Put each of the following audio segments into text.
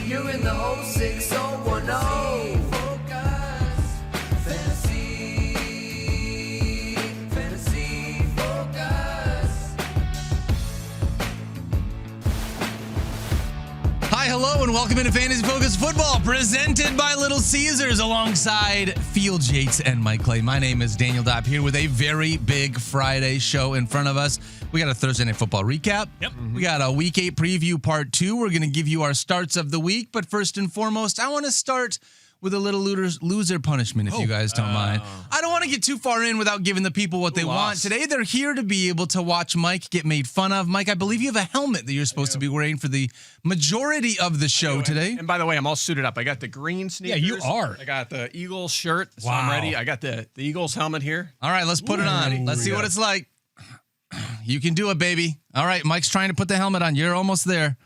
You're in the 06010. Focus. Fantasy Focus. Hi, hello, and welcome into Fantasy Focus Football, presented by Little Caesars, alongside Fields, Yates, and Mike Clay. My name is Daniel Dopp, here with a very big Friday show in front of us. We got a Thursday Night Football recap. Yep. We got a Week 8 preview part 2. We're going to give you our starts of the week, but first and foremost, I want to start with a little loser punishment, if you guys don't mind. I don't want to get too far in without giving the people what they want. Today, they're here to be able to watch Mike get made fun of. Mike, I believe you have a helmet that you're supposed to be wearing for the majority of the show today. And by the way, I'm all suited up. I got the green sneakers. Yeah, you are. I got the Eagles shirt, so I'm ready. I got the Eagles helmet here. All right, let's put it on. Let's see what it's like. You can do it, baby. All right, Mike's trying to put the helmet on. You're almost there.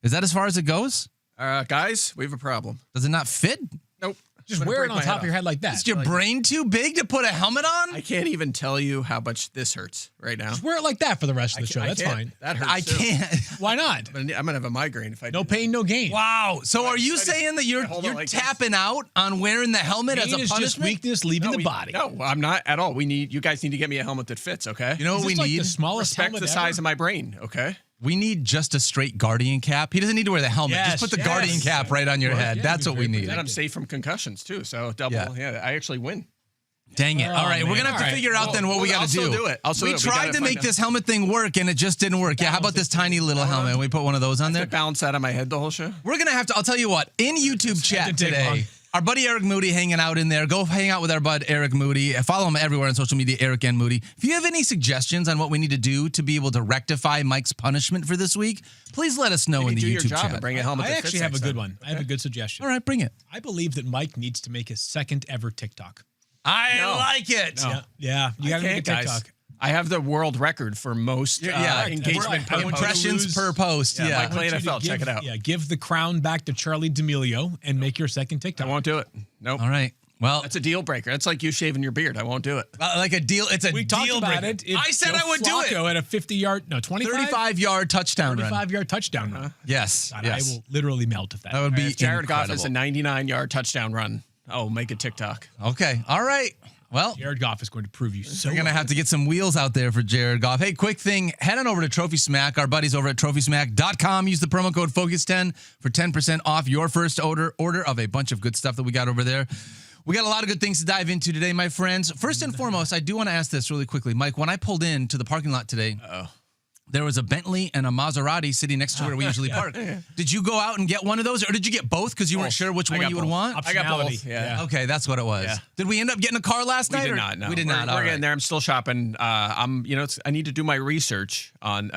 Is that as far as it goes? Guys, we have a problem. Does it not fit? Nope. Just wear it on top of your head like that. Is your brain too big to put a helmet on? I can't even tell you how much this hurts right now. Just wear it like that for the rest of the show. That's fine. That hurts. I can't. Why not? I'm gonna have a migraine if I No do that. pain, no gain. Wow. So are you saying that you're like tapping out on wearing the helmet as a Pain is punishment? just weakness leaving the body. No, I'm not at all. You guys need to get me a helmet that fits, okay? You know what Is we this like need? the smallest Respect helmet the size of my brain, okay? We need just a straight Guardian cap. He doesn't need to wear the helmet. Yes, just put the yes. Guardian cap right on your head. yeah, That's be what we very need. And I'm safe from concussions too, so double. Yeah, I actually win. Dang it. All right, we're man. going to have to All right. figure out then what we got to do. I'll still do it. We tried to make this helmet thing work, and it just didn't work. Yeah, how about this tiny little helmet? We put one of those on I there. bounce out of my head the whole show. We're going to have to, I'll tell you what, in YouTube chat to take today, long. our buddy Eric Moody hanging out in there. Go hang out with our bud Eric Moody. Follow him everywhere on social media, Eric and Moody. If you have any suggestions on what we need to do to be able to rectify Mike's punishment for this week, please let us know in the do your YouTube job chat. and bring a helmet. I that actually fits have a next good time. one. I have a good suggestion. All right, bring it. I believe that Mike needs to make his second ever TikTok. I like it. Yeah. You got to make a Guys. TikTok. I have the world record for most engagement per post. Impressions per post. Yeah. Mike Clay I want you to NFL, check it out. Yeah, give the crown back to Charlie D'Amelio and make your second I TikTok. won't do it. Nope. All right. Well, That's a deal breaker. That's like you shaving your beard. I won't do it. like a deal. It's a We deal talked about breaker. it. If I said Joe I would do it. Flacco at a 50-yard, no, 25? 35-yard touchdown run. 35-yard touchdown run. Yes. God, Yes. I will literally melt if that. That would be If Jared Goff incredible. is a 99-yard touchdown run, I'll make a TikTok. Okay. All right. Well, Jared Goff is going to prove you so we're going to have to get some wheels out there for Jared Goff. Hey, quick thing. Head on over to Trophy Smack. Our buddies over at TrophySmack.com. Use the promo code FOCUS10 for 10% off your first order of a bunch of good stuff that we got over there. We got a lot of good things to dive into today, my friends. First and foremost, I do want to ask this really quickly. Mike, when I pulled into the parking lot today, there was a Bentley and a Maserati sitting next to where we usually park. Did you go out and get one of those, or did you get both because you weren't sure which one you would want? I got both. Optionality. Yeah. Okay, that's what it was. Yeah. Did we end up getting a car last night? We did or- not. No. We did not. We're All getting right. there. I'm still shopping. I need to do my research on,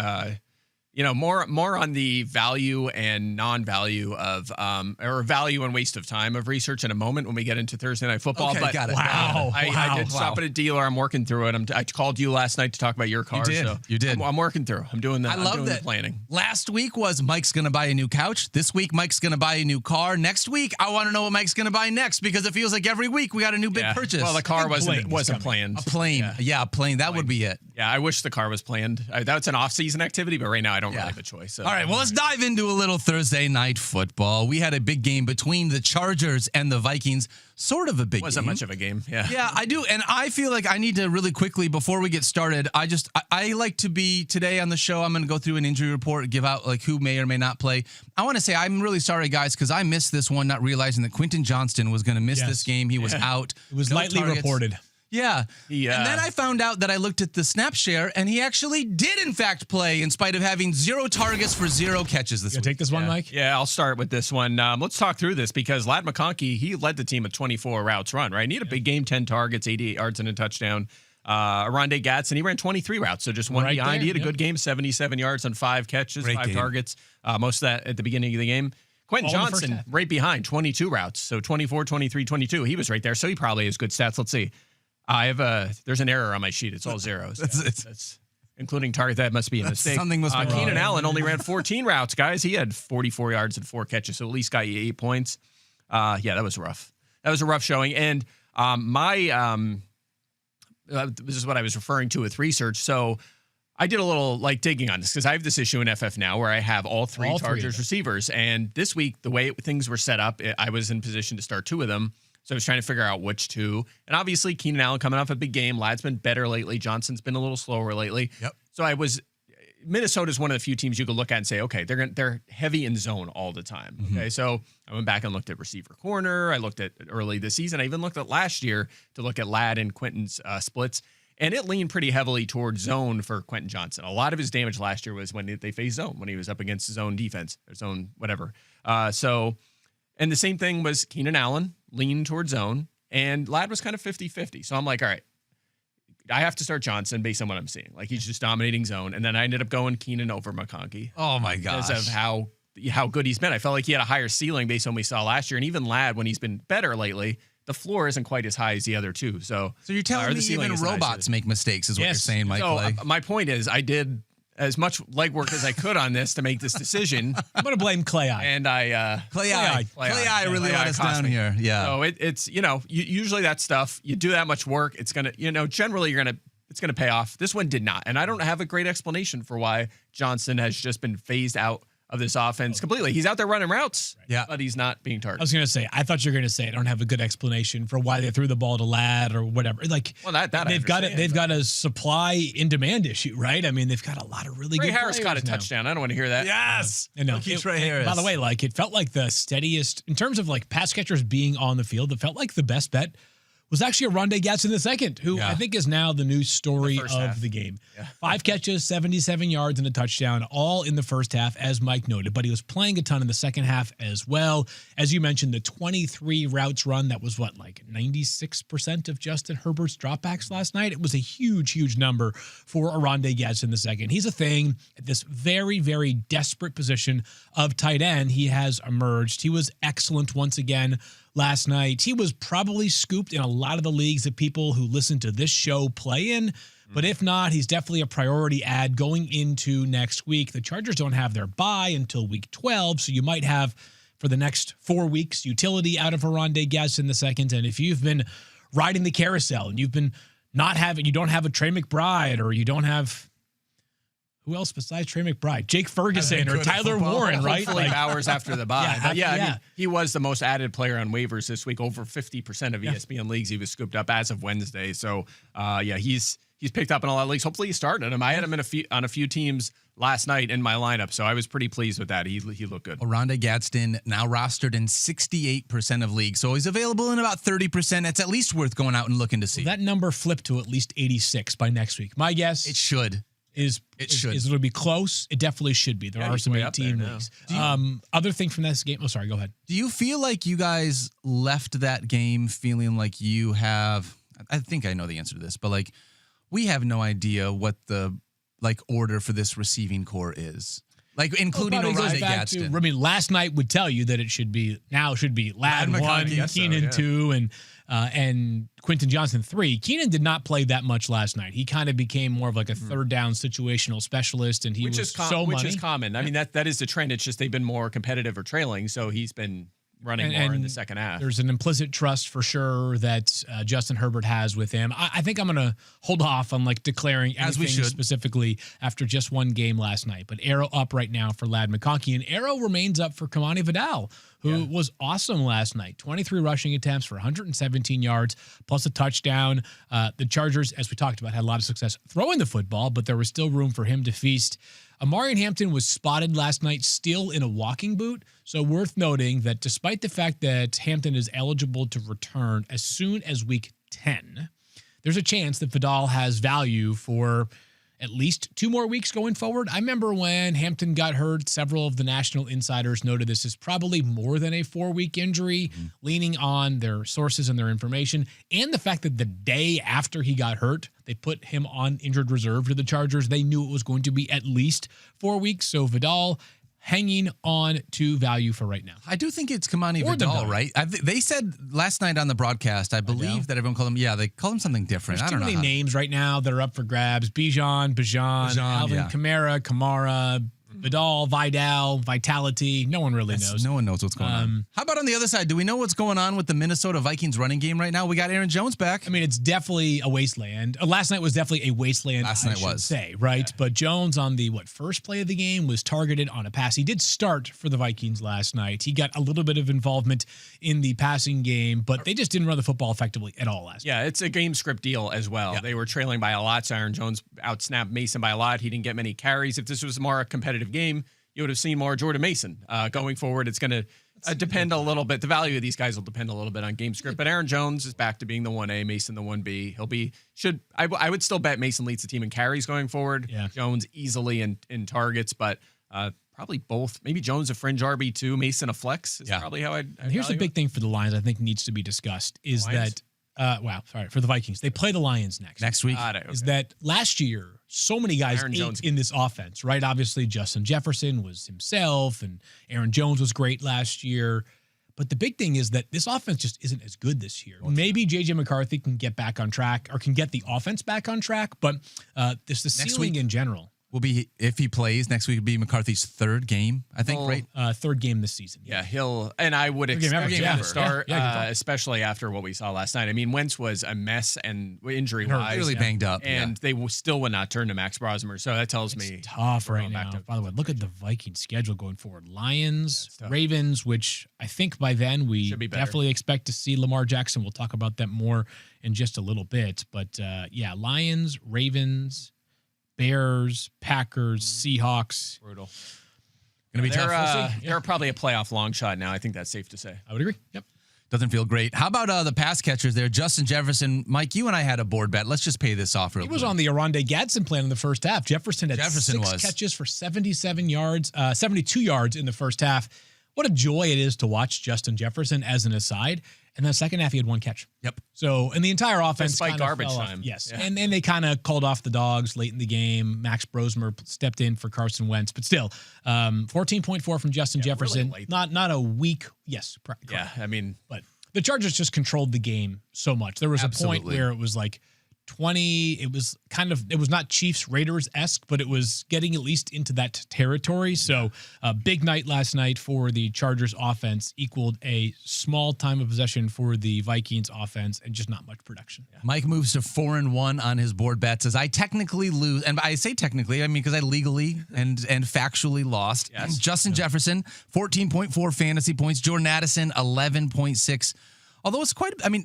more on the value and non-value of, or value and waste of time of research in a moment when we get into Thursday Night Football. Okay, but got it. I did stop at a dealer. I'm working through it. I called you last night to talk about your car. did. So You did. I'm working through. I'm doing that. I love that. The planning. Last week was Mike's going to buy a new couch. This week, Mike's going to buy a new car. Next week, I want to know what Mike's going to buy next because it feels like every week we got a new big purchase. Well, the car plane wasn't is planned. a plane. Yeah, a plane. That would be it. Yeah, I wish the car was planned. That's an off-season activity, but right now I don't really have a choice. So. All right, well, let's dive into a little Thursday night football. We had a big game between the Chargers and the Vikings. Sort of a big Wasn't game. much of a game. Yeah. Yeah, I do. And I feel like I need to really quickly, before we get started, I like to be, today on the show, I'm going to go through an injury report, give out like who may or may not play. I want to say I'm really sorry, guys, because I missed this one, not realizing that Quentin Johnston was going to miss this game. He was out. It was No lightly targets. reported. Yeah. Yeah. And then I found out that I looked at the snap share, and he actually did, in fact, play in spite of having 0 targets for 0 catches this You week. gonna take this one, Mike? Yeah, I'll start with this one. Let's talk through this because Ladd McConkey, he led the team with 24 routes run, right? And he had a big game, 10 targets, 88 yards and a touchdown. Aronde Gatson, he ran 23 routes, so just one Right behind. there, He had a yep. good game, 77 yards on 5 catches, Great 5 game. targets. Most of that at the beginning of the game. Quentin All in the first Johnson, half. right behind, 22 routes. So 24, 23, 22. He was right there, so he probably has good stats. Let's see. There's an error on my sheet. It's all zeros. That's including target. That must be a mistake. Something must be wrong. Keenan Allen only ran 14 routes, guys. He had 44 yards and 4 catches, so at least got you 8 points. Yeah, that was rough. That was a rough showing. And this is what I was referring to with research. So I did a little digging on this because I have this issue in FF now where I have all three All three of Chargers them. receivers. And this week, the way things were set up, I was in position to start 2 of them. So I was trying to figure out which 2. And obviously, Keenan Allen coming off a big game. Ladd's been better lately. Johnson's been a little slower lately. Yep. So Minnesota's one of the few teams you could look at and say, okay, they're heavy in zone all the time. Okay, so I went back and looked at receiver corner. I looked at early this season. I even looked at last year to look at Ladd and Quentin's splits. And it leaned pretty heavily towards zone for Quentin Johnson. A lot of his damage last year was when they faced zone, when he was up against his own defense, or zone, whatever. And the same thing was Keenan Allen, leaned towards zone, and Ladd was kind of 50-50. So I'm like, all right, I have to start Johnson based on what I'm seeing. Like, he's just dominating zone. And then I ended up going Keenan over McConkey. Oh, my gosh. Because of how good he's been. I felt like he had a higher ceiling based on what we saw last year. And even Ladd, when he's been better lately, the floor isn't quite as high as the other 2. So you're telling me ceiling even isn't as robots good. make mistakes is what you're Yes. saying, Mike. So my point is, I did as much legwork as I could on this to make this decision. I'm going to blame Clay Eye. And Clay Eye really Clay let Eye us cost down me. here. Yeah. So it's usually that stuff, you do that much work, it's going to, generally it's going to pay off. This one did not. And I don't have a great explanation for why Johnson has just been phased out of this offense completely. He's out there running routes, but he's not being I targeted. was going to say, I thought you were going to say, I don't have a good explanation for why they threw the ball to Ladd or whatever. Like, Well, that I they've got it. understand, They've but- got a supply and demand issue, right? I mean, they've got a lot of really Ray good Harris caught a players now. touchdown. I don't want to hear that. Yes. I know. Look, Trey Harris. By the way, it felt like the steadiest in terms of pass catchers being on the field. It felt like the best bet was actually Rondé Gatson II, who I think is now the new story The first of half. the game. Yeah. 5 catches, 77 yards, and a touchdown, all in the first half, as Mike noted. But he was playing a ton in the second half as well. As you mentioned, the 23 routes run, that was 96% of Justin Herbert's dropbacks last night. It was a huge, huge number for Rondé Gatson II. He's a thing at this very, very desperate position of tight end. He has emerged. He was excellent once again last night. He was probably scooped in a lot of the leagues that people who listen to this show play in. But if not, he's definitely a priority ad going into next week. The Chargers don't have their bye until week 12, so you might have, for the next 4 weeks, utility out of Rondé Gatson II. And if you've been riding the carousel and you've been you don't have a Trey McBride, or you don't have, who else besides Trey McBride? Jake Ferguson or good at Tyler football. Warren, right? Hopefully hours after the bye. Yeah, But I yeah. mean, he was the most added player on waivers this week. Over 50% of ESPN leagues, he was scooped up as of Wednesday. So, he's picked up in a lot of leagues. Hopefully he started him. I had him on a few teams last night in my lineup, so I was pretty pleased with that. He looked good. Rondé Gadsden now rostered in 68% of leagues, so he's available in about 30%. It's at least worth going out and looking to see. That number flipped to at least 86 by next week. My guess It should. is it'll be close. It definitely should be. There are he's some way up there 18 now. leagues. Other thing from this game. Oh, sorry. Go ahead. Do you feel like you guys left that game feeling like you have, I think I know the answer to this, but we have no idea what the order for this receiving core is. Including Probably goes Rondé back to, Gadsden. last night would tell you that it should be Ladd Ladd 1, McConkey, yes, so, Keenan yeah. 2, and Quentin Johnson 3. Keenan did not play that much last night. He kind of became more of a third down situational specialist, and he Which was is so which money. is common. I mean, that is the trend. It's just they've been more competitive or trailing, so he's been running more in the second half. There's an implicit trust for sure that Justin Herbert has with him. I think I'm going to hold off on declaring As we anything should. specifically after just one game last night. But arrow up right now for Ladd McConkey, and arrow remains up for Kamani Vidal, who was awesome last night. 23 rushing attempts for 117 yards plus a touchdown. The Chargers, as we talked about, had a lot of success throwing the football, but there was still room for him to feast. Amarian Hampton was spotted last night still in a walking boot, so worth noting that despite the fact that Hampton is eligible to return as soon as week 10, there's a chance that Vidal has value for at least 2 more weeks going forward. I remember when Hampton got hurt, several of the national insiders noted this is probably more than a 4-week injury, leaning on their sources and their information, and the fact that the day after he got hurt, they put him on injured reserve to the Chargers. They knew it was going to be at least 4 weeks, so Vidal hanging on to value for right now. I do think it's Kamani Or the Vidal, Vidal. right? They said last night on the broadcast, I believe that everyone called him, they called him something different. There's I too don't know. many names right now that are up for grabs. Bajan, Alvin yeah. Kamara, Vidal, Vitality. No one really knows. No one knows what's going on. How about on the other side? Do we know what's going on with the Minnesota Vikings running game right now? We got Aaron Jones back. I mean, it's definitely a wasteland. Last night was definitely a wasteland. Last night was. Say, right? Yeah. But Jones on the first play of the game was targeted on a pass. He did start for the Vikings last night. He got a little bit of involvement in the passing game, but they just didn't run the football effectively at all last night. Yeah, it's a game script deal as well. Yeah. They were trailing by a lot. So Aaron Jones outsnapped Mason by a lot. He didn't get many carries. If this was more a competitive game, you would have seen more Jordan Mason. Going forward, it's going to depend a little bit. The value of these guys will depend a little bit on game script. But Aaron Jones is back to being the 1A, Mason the 1B. I would still bet Mason leads the team in carries going forward. Yeah. Jones easily in targets, but probably both. Maybe Jones a fringe RB2, Mason a flex is probably how I'd here's the big thing for the Lions I think needs to be discussed is that for the Vikings. They play the Lions next week. Is that last year, so many guys in this offense, right? Obviously, Justin Jefferson was himself, and Aaron Jones was great last year. But the big thing is that this offense just isn't as good this year. Maybe J.J. McCarthy can get back on track or can get the offense back on track, but this the ceiling in general. Will be, if he plays, next week will be McCarthy's third game, I think, right? Third game this season. Yeah, I would expect him to start, especially after what we saw last night. I mean, Wentz was a mess and injury-wise. Really banged up. And they still would not turn to Max Brosmer, so that tells me. It's tough right now. By the way, look at the Vikings schedule going forward. Lions, Ravens, which I think by then we definitely expect to see Lamar Jackson. We'll talk about that more in just a little bit. But, Lions, Ravens, Bears, Packers, Seahawks. Brutal. Going to be tough. They're probably a playoff long shot now. I think that's safe to say. I would agree. Yep. Doesn't feel great. How about the pass catchers there? Justin Jefferson. Mike, you and I had a board bet. Let's just pay this off real quick. He was on the Aronde Gadsden plan in the first half. Jefferson had six catches for 72 yards in the first half. What a joy it is to watch Justin Jefferson as an aside. And then the second half, he had one catch. Yep. So, in the entire offense, despite garbage time. Yes. Yeah. And they kind of called off the dogs late in the game. Max Brosmer stepped in for Carson Wentz. But still, 14.4 from Justin Jefferson. Really not a weak, Yeah, I mean. But the Chargers just controlled the game so much. There was a point where it was like 20, it was not Chiefs Raiders-esque, but it was getting at least into that territory. So a big night last night for the Chargers offense equaled a small time of possession for the Vikings offense and just not much production. Yeah. Mike moves to 4-1 on his board bet. Says I technically lose, and I say technically, I mean because I legally and factually lost. Yes. Justin Jefferson, 14.4 fantasy points. Jordan Addison, 11.6. Although it's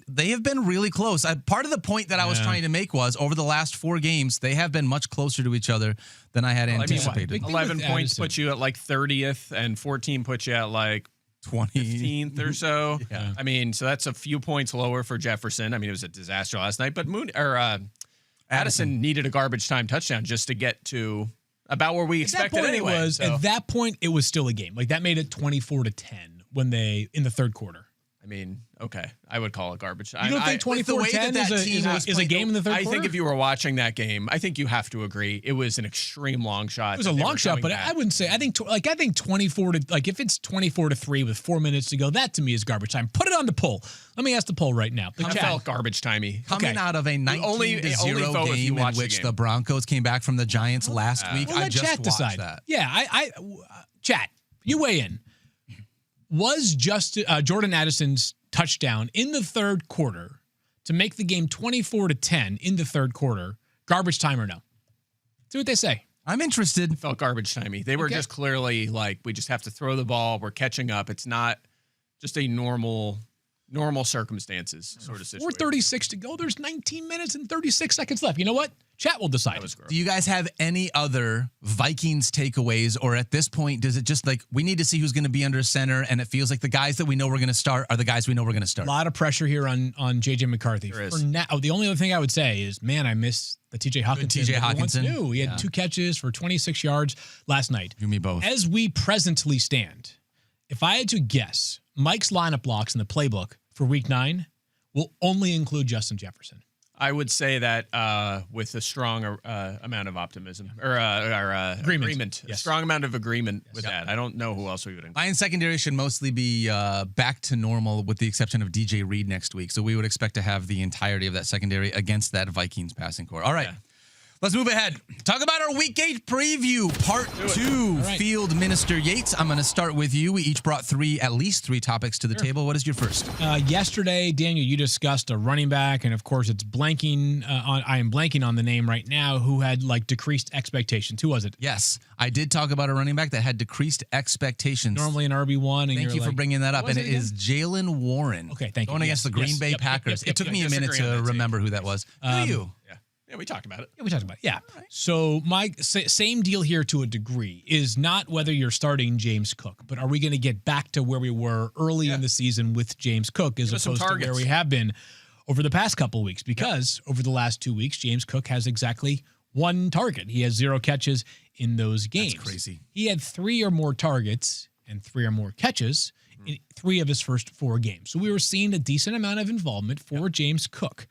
they have been really close. Part of the point that I was trying to make was over the last 4 games, they have been much closer to each other than I had anticipated. 11 points puts you at like 30th, and 14 puts you at like 15th or so. Yeah. I mean, so that's a few points lower for Jefferson. I mean, it was a disaster last night, but Addison needed a garbage time touchdown just to get to about where we expected anyway. At that point, it was still a game. Like that made it 24-10 in the third quarter. I mean, okay, I would call it garbage. You don't think 24-10 is a game in the third quarter? I think if you were watching that game, I think you have to agree it was an extreme long shot. It was a long shot, but I wouldn't say. I think 24 to if it's 24-3 with 4 minutes to go, that to me is garbage time. Put it on the poll. Let me ask the poll right now. I felt garbage timey. Coming out of a 19-0 game in which the Broncos came back from the Giants last week, I just chat watched decide. that. Yeah, chat. You weigh in. Was Jordan Addison's touchdown in the third quarter to make the game 24-10 in the third quarter garbage time or no? See what they say. I'm interested. It felt garbage timey. They were just clearly like, we just have to throw the ball. We're catching up. It's not just a normal circumstances sort of situation. 4:36 to go. There's 19 minutes and 36 seconds left. You know what? Chat will decide. Do you guys have any other Vikings takeaways, or at this point, does it just like we need to see who's going to be under center, and it feels like the guys that we know we're going to start are the guys we know we're going to start? A lot of pressure here on J.J. McCarthy. There is. For now, the only other thing I would say is, man, I miss the T.J. Hawkinson. He had 2 catches for 26 yards last night. You, me both. As we presently stand, if I had to guess, Mike's lineup blocks in the playbook for Week 9 will only include Justin Jefferson. I would say that with a strong amount of optimism or agreement. Yes. A strong amount of agreement with that. I don't know who else we would include. Lions secondary should mostly be back to normal with the exception of DJ Reed next week. So we would expect to have the entirety of that secondary against that Vikings passing core. All right. Yeah. Let's move ahead. Talk about our Week 8 preview, Part 2. All right. Field Minister Yates, I'm going to start with you. We each brought at least three topics to the table. What is your first? Yesterday, Daniel, you discussed a running back, and of course, it's blanking. I am blanking on the name right now. Who had decreased expectations? Who was it? Yes, I did talk about a running back that had decreased expectations. Normally an RB1. Thank you for bringing that up. And it is Jalen Warren. Okay, thank you. Going against the Green Bay Packers. It took me a minute to remember who that was. Who are you? Yeah, we talked about it. Yeah, we talked about it. Yeah. Right. So my same deal here to a degree is not whether you're starting James Cook, but are we going to get back to where we were early in the season with James Cook as opposed to where we have been over the past couple of weeks? Because over the last 2 weeks, James Cook has exactly one target. He has 0 catches in those games. That's crazy. He had 3 or more targets and 3 or more catches in 3 of his first 4 games. So we were seeing a decent amount of involvement for James Cook.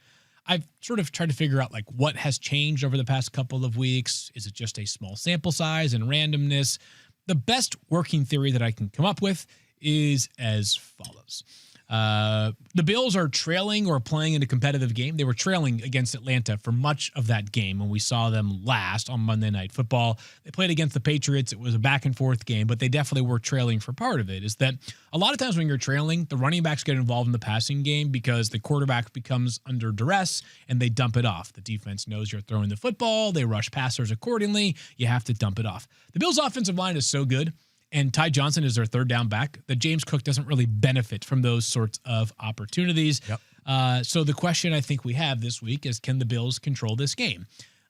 I've sort of tried to figure out what has changed over the past couple of weeks. Is it just a small sample size and randomness? The best working theory that I can come up with is as follows. The Bills are trailing or playing in a competitive game. They were trailing against Atlanta for much of that game when we saw them last on Monday Night Football. They played against the Patriots. It was a back and forth game, but they definitely were trailing for part of it. Is that a lot of times when you're trailing, the running backs get involved in the passing game because the quarterback becomes under duress and they dump it off. The defense knows you're throwing the football. They rush passers accordingly. You have to dump it off. The Bills' offensive line is so good, and Ty Johnson is their third down back, that James Cook doesn't really benefit from those sorts of opportunities. Yep. So the question I think we have this week is, can the Bills control this game?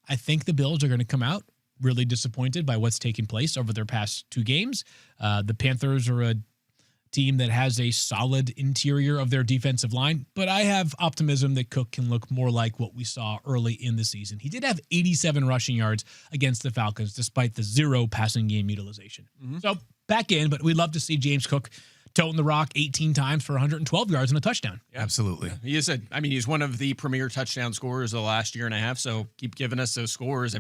I think the Bills are going to come out really disappointed by what's taken place over their past 2 games. The Panthers are a team that has a solid interior of their defensive line, but I have optimism that Cook can look more like what we saw early in the season. He did have 87 rushing yards against the Falcons, despite the 0 passing game utilization. So back in, but we'd love to see James Cook toting the rock 18 times for 112 yards and a touchdown. Yeah. Absolutely. He is he's one of the premier touchdown scorers of the last year and a half. So keep giving us those scores.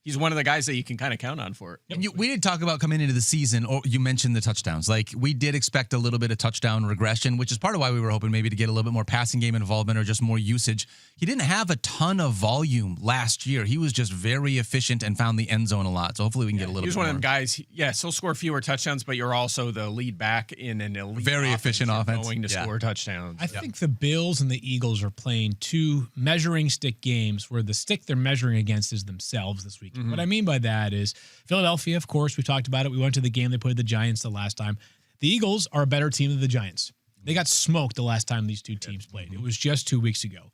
He's one of the guys that you can kind of count on for it. And we did talk about coming into the season, or you mentioned the touchdowns. We did expect a little bit of touchdown regression, which is part of why we were hoping maybe to get a little bit more passing game involvement or just more usage. He didn't have a ton of volume last year. He was just very efficient and found the end zone a lot. So hopefully we can get a little bit more. He's one of them guys, he'll score fewer touchdowns, but you're also the lead back in an elite very efficient offense. Going to score touchdowns. I think the Bills and the Eagles are playing 2 measuring stick games where the stick they're measuring against is themselves this weekend. What I mean by that is Philadelphia, of course, we talked about it. We went to the game. They played the Giants the last time. The Eagles are a better team than the Giants. They got smoked the last time these 2 teams played. It was just 2 weeks ago.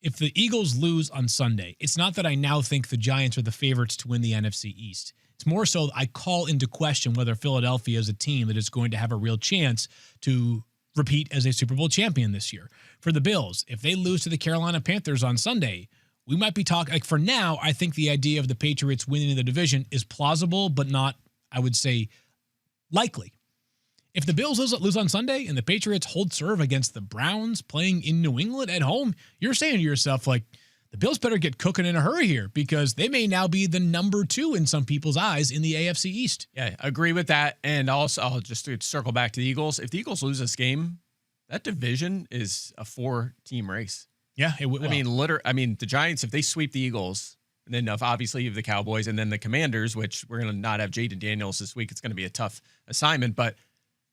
If the Eagles lose on Sunday, it's not that I now think the Giants are the favorites to win the NFC East. It's more so I call into question whether Philadelphia is a team that is going to have a real chance to repeat as a Super Bowl champion this year. For the Bills, if they lose to the Carolina Panthers on Sunday, we might be talking, for now, I think the idea of the Patriots winning the division is plausible, but not, I would say, likely. If the Bills lose on Sunday and the Patriots hold serve against the Browns playing in New England at home, you're saying to yourself, the Bills better get cooking in a hurry here because they may now be the number 2 in some people's eyes in the AFC East. Yeah, I agree with that. And also, I'll just circle back to the Eagles. If the Eagles lose this game, that division is a 4-team race. Yeah, it will. The Giants, if they sweep the Eagles, and then obviously you have the Cowboys and then the Commanders, which we're going to not have Jaden Daniels this week. It's going to be a tough assignment, but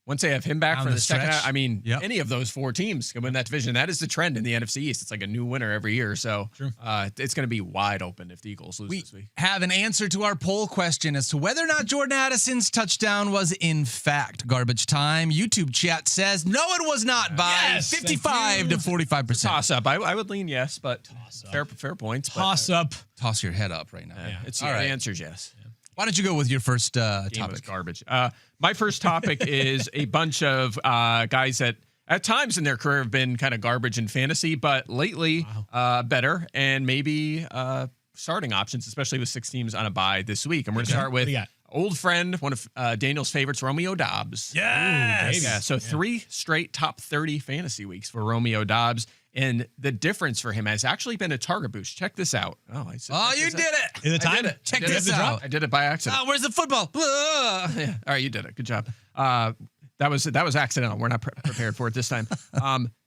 once they have him back for the second half, any of those 4 teams can win that division. That is the trend in the NFC East. It's like a new winner every year. So it's going to be wide open if the Eagles lose this week. We have an answer to our poll question as to whether or not Jordan Addison's touchdown was in fact garbage time. YouTube chat says, no, it was not by 55 to 45%. Toss up. I would lean yes, but fair points. Toss up. Toss your head up right now. The answer is yes. Why don't you go with your first Game topic? was garbage. My first topic is a bunch of guys that at times in their career have been kind of garbage in fantasy, but lately better and maybe starting options, especially with 6 teams on a bye this week. And we're going to start with old friend, one of Daniel's favorites, Romeo Dobbs. Yes. So 3 straight top 30 fantasy weeks for Romeo Dobbs. And the difference for him has actually been a target boost. Check this out. You did it. Is it time? Check this out. I did it by accident. Where's the football? Yeah. All right, you did it. Good job. That was accidental. We're not prepared for it this time.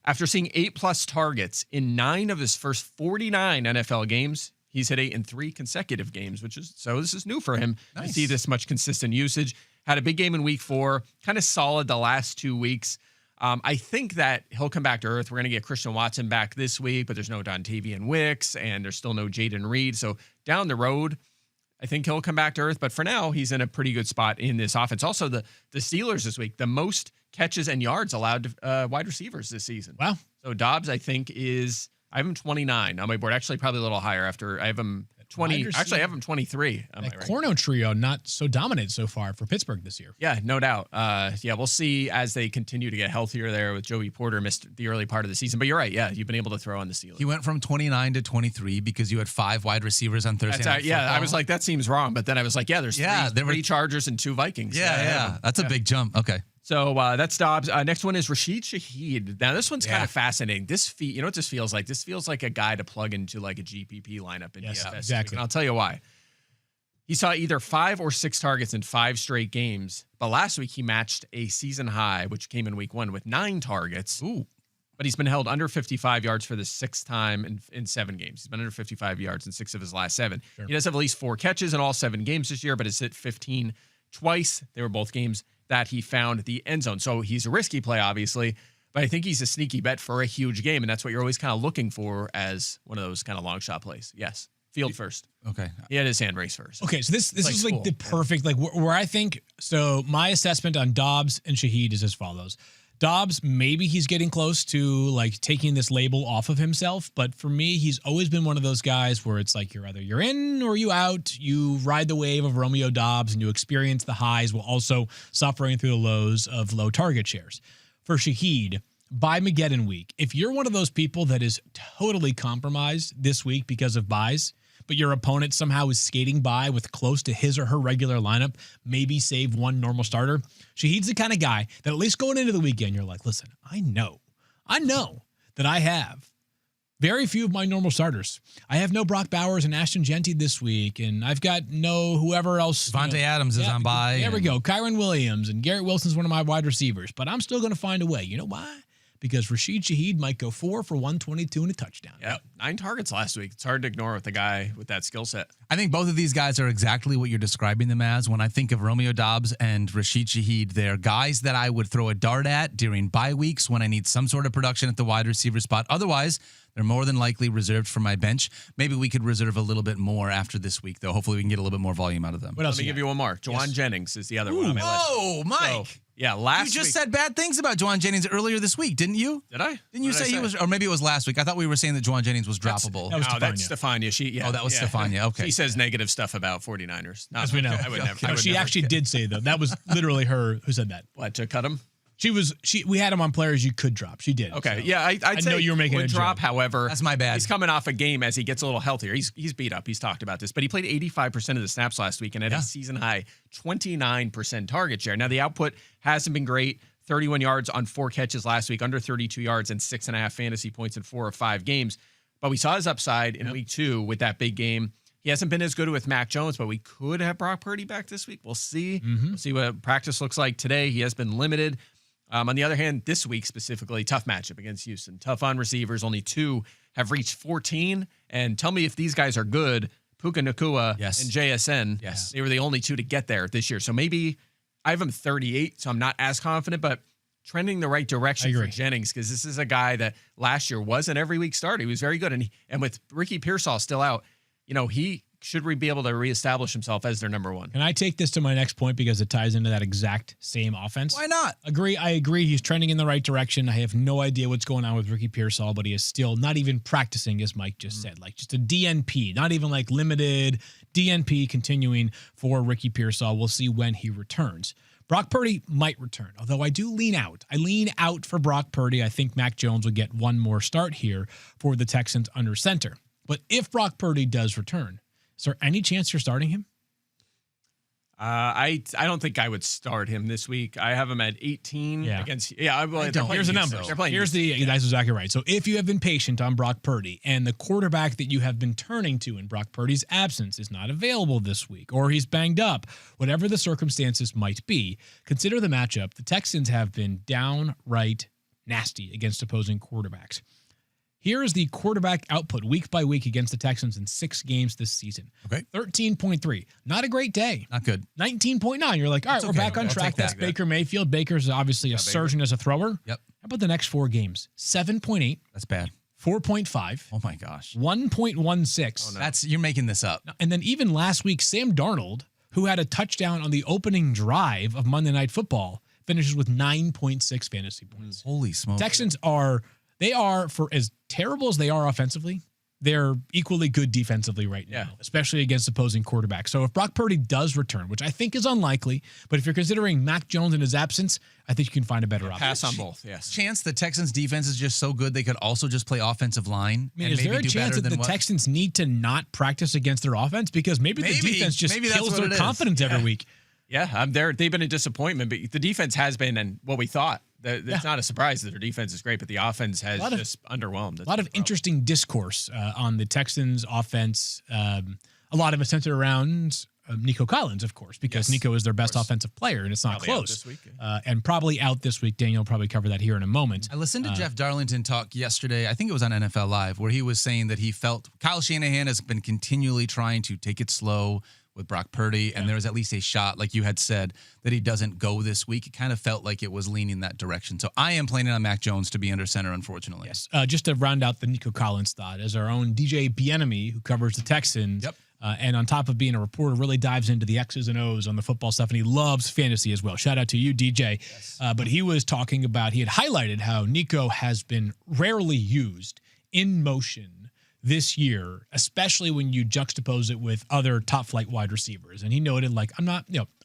After seeing 8+ targets in 9 of his first 49 NFL games, He's hit 8 in 3 consecutive games, this is new for him to Nice. see this much consistent usage. Had a big game in week 4, kind of solid the last 2 weeks. I think that he'll come back to earth. We're going to get Christian Watson back this week, but there's no Dontavian Wicks and there's still no Jaden Reed. So down the road, I think he'll come back to earth. But for now, he's in a pretty good spot in this offense. Also, the Steelers this week, the most catches and yards allowed to wide receivers this season. Wow. So Dobbs, I think, I have him 29 on my board. Actually, probably a little higher after I have him 20. Actually, I have him 23 on my That right. Corno trio not so dominant so far for Pittsburgh this year. Yeah, no doubt. We'll see as they continue to get healthier there with Joey Porter missed the early part of the season. But you're right. Yeah, you've been able to throw on the Steelers. He went from 29 to 23 because you had 5 wide receivers on Thursday Night I Football. was like, that seems wrong. But then I was like, yeah, there's three Chargers and 2 Vikings. Yeah. That's a big jump. Okay. So that's Dobbs. Next one is Rashid Shaheed. Now, this one's kind of fascinating. You know what this feels like? This feels like a guy to plug into like a GPP lineup in DFS. Exactly. And I'll tell you why. He saw either 5 or 6 targets in 5 straight games. But last week, he matched a season high, which came in week 1 with 9 targets. Ooh. But he's been held under 55 yards for the 6th time in 7 games. He's been under 55 yards in 6 of his last 7. Sure. He does have at least 4 catches in all 7 games this year, but has hit 15 twice. They were both games that he found the end zone. So he's a risky play, obviously, but I think he's a sneaky bet for a huge game, and that's what you're always kind of looking for as one of those kind of long shot plays. Yes, field first. Okay. He had his hand race first. Okay, so this like is like school. the perfect, like where I think, so my assessment on Dobbs and Shaheed is as follows. Dobbs, maybe he's getting close to like taking this label off of himself, but for me, he's always been one of those guys where it's like you're in or you out. You ride the wave of Romeo Dobbs and you experience the highs while also suffering through the lows of low target shares. For Shaheed, by Mageddon week, if you're one of those people that is totally compromised this week because of buys, but your opponent somehow is skating by with close to his or her regular lineup, maybe save one normal starter, Shaheed's the kind of guy that at least going into the weekend, you're like, listen, I know that I have very few of my normal starters. I have no Brock Bowers and Ashton Genty this week, and I've got no whoever else. Devontae Adams is on bye. There we go. Kyron Williams and Garrett Wilson's one of my wide receivers, but I'm still going to find a way. You know why? Because Rashid Shaheed might go 4 for 122 and a touchdown. Yeah, 9 targets last week. It's hard to ignore with the guy with that skill set. I think both of these guys are exactly what you're describing them as. When I think of Romeo Dobbs and Rashid Shaheed, they're guys that I would throw a dart at during bye weeks when I need some sort of production at the wide receiver spot. Otherwise, they're more than likely reserved for my bench. Maybe we could reserve a little bit more after this week, though. Hopefully, we can get a little bit more volume out of them. What else? Let me give you one more. Juwan Jennings is the other one on my list. Whoa, Mike. So, yeah, last You just week. said bad things about Juwan Jennings earlier this week, didn't you? Did I? Didn't you What did say I he was, or maybe it was last week? I thought we were saying that Juwan Jennings was droppable. that was That's Stefania. Oh, that was Stefania. Okay. She says negative stuff about 49ers. As we know. I would never. No, she actually did say, though. That was literally her who said that. What, to cut him? We had him on players you could drop. She did. Okay, so. yeah, I'd say know you were making would a drop. joke. However, That's my bad. He's coming off a game as he gets a little healthier. He's beat up. He's talked about this, but he played 85% of the snaps last week and had a season high 29% target share. Now the output hasn't been great. 31 yards on 4 catches last week, under 32 yards and 6.5 fantasy points in 4 or 5 games. But we saw his upside in week 2 with that big game. He hasn't been as good with Mac Jones, but we could have Brock Purdy back this week. We'll see. We'll see what practice looks like today. He has been limited. On the other hand, this week specifically, tough matchup against Houston. Tough on receivers. Only 2 have reached 14. And tell me if these guys are good. Puka Nacua and JSN. Yes. They were the only 2 to get there this year. So maybe I have him 38, so I'm not as confident, but trending the right direction for Jennings because this is a guy that last year was an every week starter. He was very good. And with Ricky Pearsall still out, he should be able to reestablish himself as their number 1. Can I take this to my next point because it ties into that exact same offense? Why not? I agree. He's trending in the right direction. I have no idea what's going on with Ricky Pearsall, but he is still not even practicing, as Mike just said, like just a DNP, not even like limited DNP continuing for Ricky Pearsall. We'll see when he returns. Brock Purdy might return, although I do lean out. I lean out for Brock Purdy. I think Mac Jones will get one more start here for the Texans under center. But if Brock Purdy does return, is there any chance you're starting him? I don't think I would start him this week. I have him at 18 against. Here's the numbers. They're playing. That's exactly right. So if you have been patient on Brock Purdy and the quarterback that you have been turning to in Brock Purdy's absence is not available this week, or he's banged up, whatever the circumstances might be, consider the matchup. The Texans have been downright nasty against opposing quarterbacks. Here is the quarterback output week by week against the Texans in 6 games this season. Okay. 13.3. Not a great day. Not good. 19.9. You're like, all right, we're back on I'll track. take that. That's Baker Mayfield. Baker's obviously a surgeon as a thrower. Yep. How about the next 4 games? 7.8, That's bad. 4.5, Oh my gosh. 1.16. You're making this up. And then even last week, Sam Darnold, who had a touchdown on the opening drive of Monday Night Football, finishes with 9.6 fantasy points. Holy smokes. Texans are for as terrible as they are offensively, they're equally good defensively right now, especially against opposing quarterbacks. So if Brock Purdy does return, which I think is unlikely, but if you're considering Mac Jones in his absence, I think you can find a better option. Pass on both, yes. Chance the Texans defense is just so good they could also just play offensive line. I mean, is there a chance that the Texans need to not practice against their offense? Because maybe the defense just kills their confidence every week. Yeah, they've been a disappointment, but the defense has been, and what we thought. It's not a surprise that their defense is great, but the offense has just underwhelmed. A lot of interesting discourse on the Texans' offense. A lot of it centered around Nico Collins, of course, because Nico is their best offensive player, and it's not Probably out close. this week, and probably out this week. Daniel will probably cover that here in a moment. I listened to Jeff Darlington talk yesterday. I think it was on NFL Live, where he was saying that he felt Kyle Shanahan has been continually trying to take it slow with Brock Purdy, and there was at least a shot, like you had said, that he doesn't go this week. It kind of felt like it was leaning that direction. So I am planning on Mac Jones to be under center, unfortunately. Yes. Just to round out the Nico Collins thought, as our own DJ Bieniemy, who covers the Texans, and on top of being a reporter, really dives into the X's and O's on the football stuff, and he loves fantasy as well. Shout out to you, DJ. Yes. But he was talking about, he had highlighted how Nico has been rarely used in motion this year, especially when you juxtapose it with other top flight wide receivers. And he noted, like,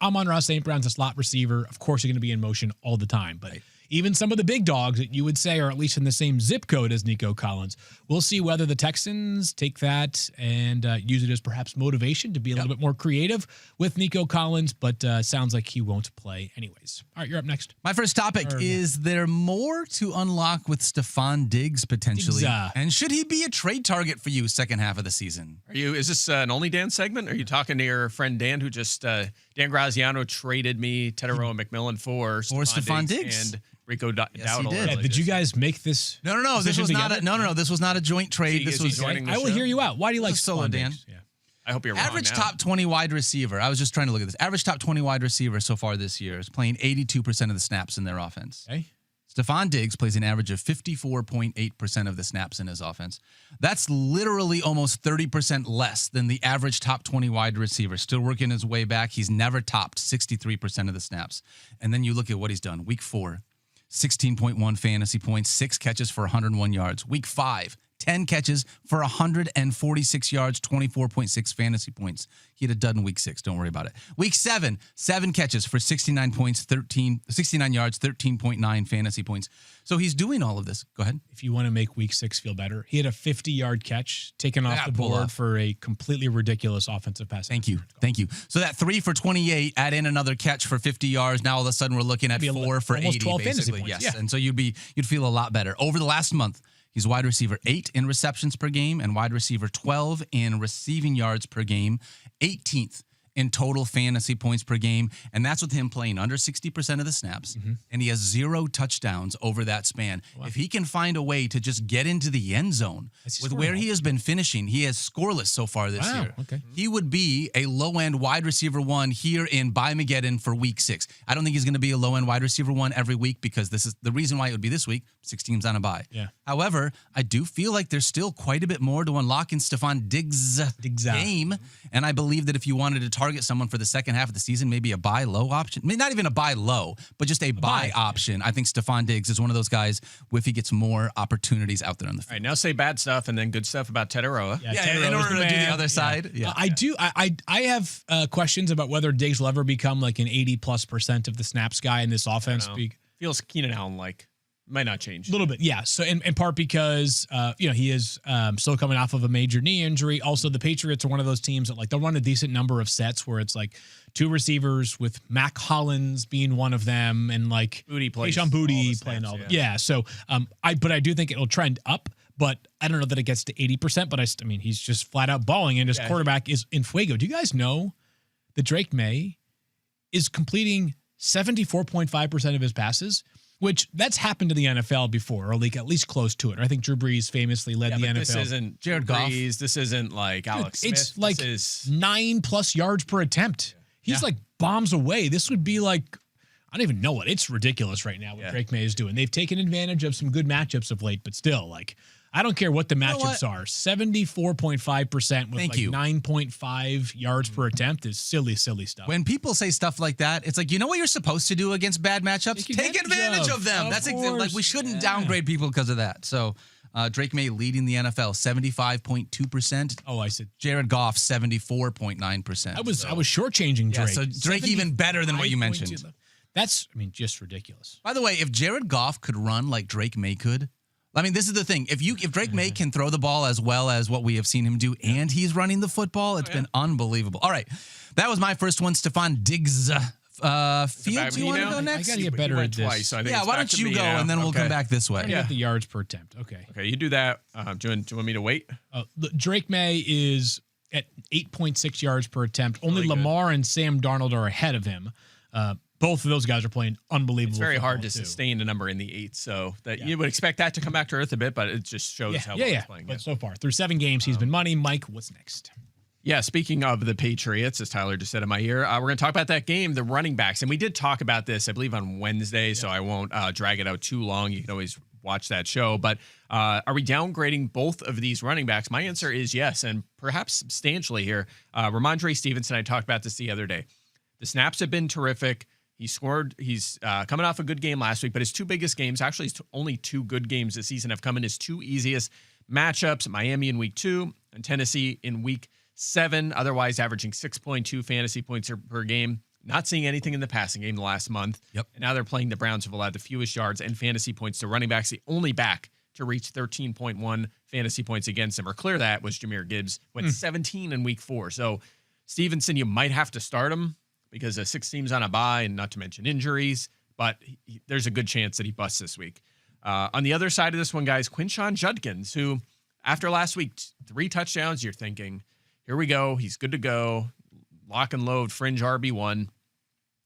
Amon-Ra St. Brown's a slot receiver. Of course, you're going to be in motion all the time. But even some of the big dogs that you would say are at least in the same zip code as Nico Collins, we'll see whether the Texans take that and use it as perhaps motivation to be a little bit more creative with Nico Collins. But sounds like he won't play anyways. All right, you're up next. My first topic is there more to unlock with Stefon Diggs potentially? And should he be a trade target for you second half of the season? Is this an Only Dan segment? Are you talking to your friend Dan, who just Dan Graziano traded me Tedero and McMillan for Stefon Diggs and Rico Dowdle? Yeah, did you guys make this? No. This was not This was not a joint trade. This was joining the I will show? hear you out. Why do you like solo, Dan? Yeah. I hope you're wrong. Average now. top 20 wide receiver. I was just trying to look at this. Average top 20 wide receiver so far this year is playing 82% of the snaps in their offense. Okay. Stefon Diggs plays an average of 54.8% of the snaps in his offense. That's literally almost 30% less than the average top 20 wide receiver. Still working his way back. He's never topped 63% of the snaps. And then you look at what he's done. Week 4, 16.1 fantasy points, 6 catches for 101 yards. Week 5, 10 catches for 146 yards, 24.6 fantasy points. He had a dud in week 6. Don't worry about it. Week 7, 7 catches for 69 points, 69 yards, 13.9 fantasy points. So he's doing all of this. Go ahead. If you want to make week 6 feel better, he had a 50-yard catch taken off the board for a completely ridiculous offensive pass. Thank you. So that 3 for 28, add in another catch for 50 yards. Now all of a sudden we're looking at 4 for 80, 12 fantasy basically. points. Yes. Yeah. And so you'd feel a lot better. Over the last month, he's wide receiver 8 in receptions per game and wide receiver 12 in receiving yards per game, 18th in total fantasy points per game. And that's with him playing under 60% of the snaps. And he has 0 touchdowns over that span. Wow. If he can find a way to just get into the end zone with where he has been finishing, he has scoreless so far this year. Okay. He would be a low-end wide receiver 1 here in Bymageddon for week 6. I don't think he's going to be a low-end wide receiver 1 every week because this is the reason why it would be this week. 6 teams on a bye. Yeah. However, I do feel like there's still quite a bit more to unlock in Stefon Diggs' game. And I believe that if you wanted to target someone for the second half of the season, maybe a buy low option. I mean, not even a buy low, but just a buy option. I think Stefon Diggs is one of those guys if he gets more opportunities out there on the field. All right, now say bad stuff and then good stuff about Tedero. Tedero in order to do the man. other side. Yeah. I have questions about whether Diggs will ever become like an 80+% of the snaps guy in this offense. Feels Keenan Allen-like. Might not change. A little bit, yeah. So in part because, he is still coming off of a major knee injury. Also, the Patriots are one of those teams that they'll run a decent number of sets where it's like 2 receivers with Mac Hollins being one of them and Booty plays Keyshawn Booty playing all that. Yeah. So I do think it'll trend up, but I don't know that it gets to 80%, but I mean, he's just flat out balling and his quarterback is in fuego. Do you guys know that Drake May is completing 74.5% of his passes, which that's happened to the NFL before, or like at least close to it. I think Drew Brees famously led the NFL. This isn't Jared Goff. Brees. This isn't like Alex Smith. It's like this is 9+ yards per attempt. He's like bombs away. This would be like, I don't even know what. It's ridiculous right now what Drake May is doing. They've taken advantage of some good matchups of late, but still, like, I don't care what the matchups are. 74.5% with 9.5 yards per attempt is silly stuff. When people say stuff like that, it's like, you know what you're supposed to do against bad matchups? Take advantage of them. That's like we shouldn't downgrade people because of that. So Drake May leading the NFL, 75.2%. Oh, I said Jared Goff, 74.9%. I was shortchanging Drake. So Drake even better than what you mentioned. That's, I mean, just ridiculous. By the way, if Jared Goff could run like Drake May could, I mean, this is the thing. If Drake May can throw the ball as well as what we have seen him do, and he's running the football, it's been unbelievable. All right, that was my first one. Stefon Diggs. Fields, you want to go next? I got to get better at this. Twice, so I think why don't you go, and then we'll come back this way. Get the yards per attempt. Okay, you do that. Do you want me to wait? Drake May is at 8.6 yards per attempt. Only really Lamar and Sam Darnold are ahead of him. Both of those guys are playing unbelievable. It's very hard to too. sustain a number in the 8s, so that you would expect that to come back to earth a bit, but it just shows how well he's playing. But so far, through 7 games, he's been money. Mike, what's next? Yeah, speaking of the Patriots, as Tyler just said in my ear, we're going to talk about that game, the running backs. And we did talk about this, I believe, on Wednesday, so I won't drag it out too long. You can always watch that show. But are we downgrading both of these running backs? My answer is yes, and perhaps substantially here. Ramondre Stevenson, I talked about this the other day. The snaps have been terrific. He scored. He's coming off a good game last week, but his 2 biggest games, actually his only 2 good games this season, have come in his 2 easiest matchups, Miami in week 2 and Tennessee in week 7, otherwise averaging 6.2 fantasy points per game. Not seeing anything in the passing game the last month. Yep. And now they're playing the Browns, who've allowed the fewest yards and fantasy points to running backs. The only back to reach 13.1 fantasy points against him or clear that was Jahmyr Gibbs, went 17 in week 4. So Stevenson, you might have to start him because 6 teams on a bye, and not to mention injuries, but there's a good chance that he busts this week. On the other side of this one, guys, Quinshon Judkins, who after last week, 3 touchdowns, you're thinking, here we go, he's good to go, lock and load, fringe RB1.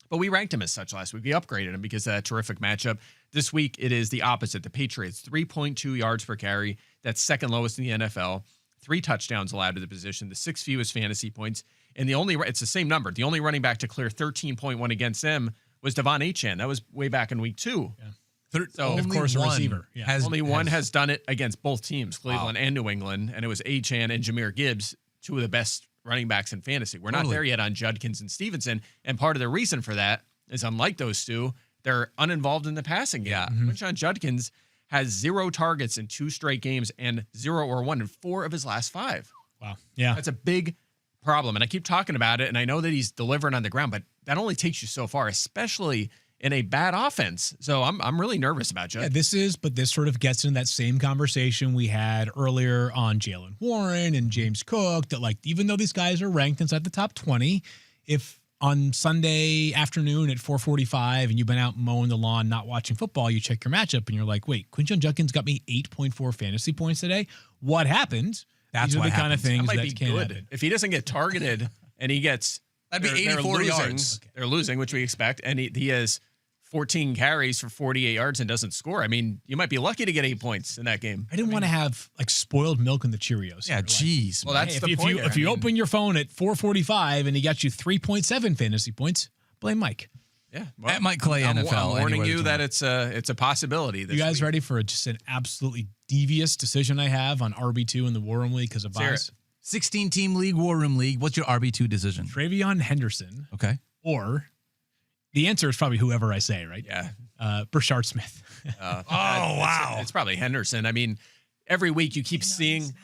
But we ranked him as such last week. We upgraded him because of that terrific matchup. This week, it is the opposite. The Patriots, 3.2 yards per carry. That's second lowest in the NFL. 3 touchdowns allowed to the position, the 6th fewest fantasy points. And it's the same number. The only running back to clear 13.1 against them was Devon Achane. That was way back in week 2. Yeah. So, of course, a receiver. Yeah. Only one has done it against both teams, Cleveland and New England, and it was Achane and Jahmyr Gibbs, 2 of the best running backs in fantasy. We're not there yet on Judkins and Stevenson, and part of the reason for that is, unlike those 2, they're uninvolved in the passing game. Yeah. Quinshon Judkins has 0 targets in 2 straight games and 0 or 1 in 4 of his last 5. Wow. Yeah. That's a big problem. And I keep talking about it, and I know that he's delivering on the ground, but that only takes you so far, especially in a bad offense. So I'm really nervous about Judkins. Yeah, this sort of gets in that same conversation we had earlier on Jalen Warren and James Cook, that like, even though these guys are ranked inside the top 20, if on Sunday afternoon at 4:45 and you've been out mowing the lawn, not watching football, you check your matchup and you're like, wait, Quinshon Judkins got me 8.4 fantasy points today. What happened? That's These are what the kind of things that might that be can good. happen. If he doesn't get targeted and he gets, that'd be 84 yards. They're losing, which we expect, and he has 14 carries for 48 yards and doesn't score. I mean, you might be lucky to get 8 points in that game. I didn't want to have like spoiled milk in the Cheerios. Yeah, jeez. Well, that's the point. If you open your phone at 4:45 and he got you 3.7 fantasy points, blame Mike. Yeah, That might Clay I'm NFL. warning anywhere you that tomorrow. it's a possibility. This You guys week. ready for just an absolutely devious decision I have on RB2 in the War Room League because of Let's hear buys? 16-team league, War Room League. What's your RB2 decision? Travion Henderson, Okay. or the answer is probably whoever I say, right? Yeah. Brashard Smith. Wow. It's probably Henderson. I mean, every week you keep seeing.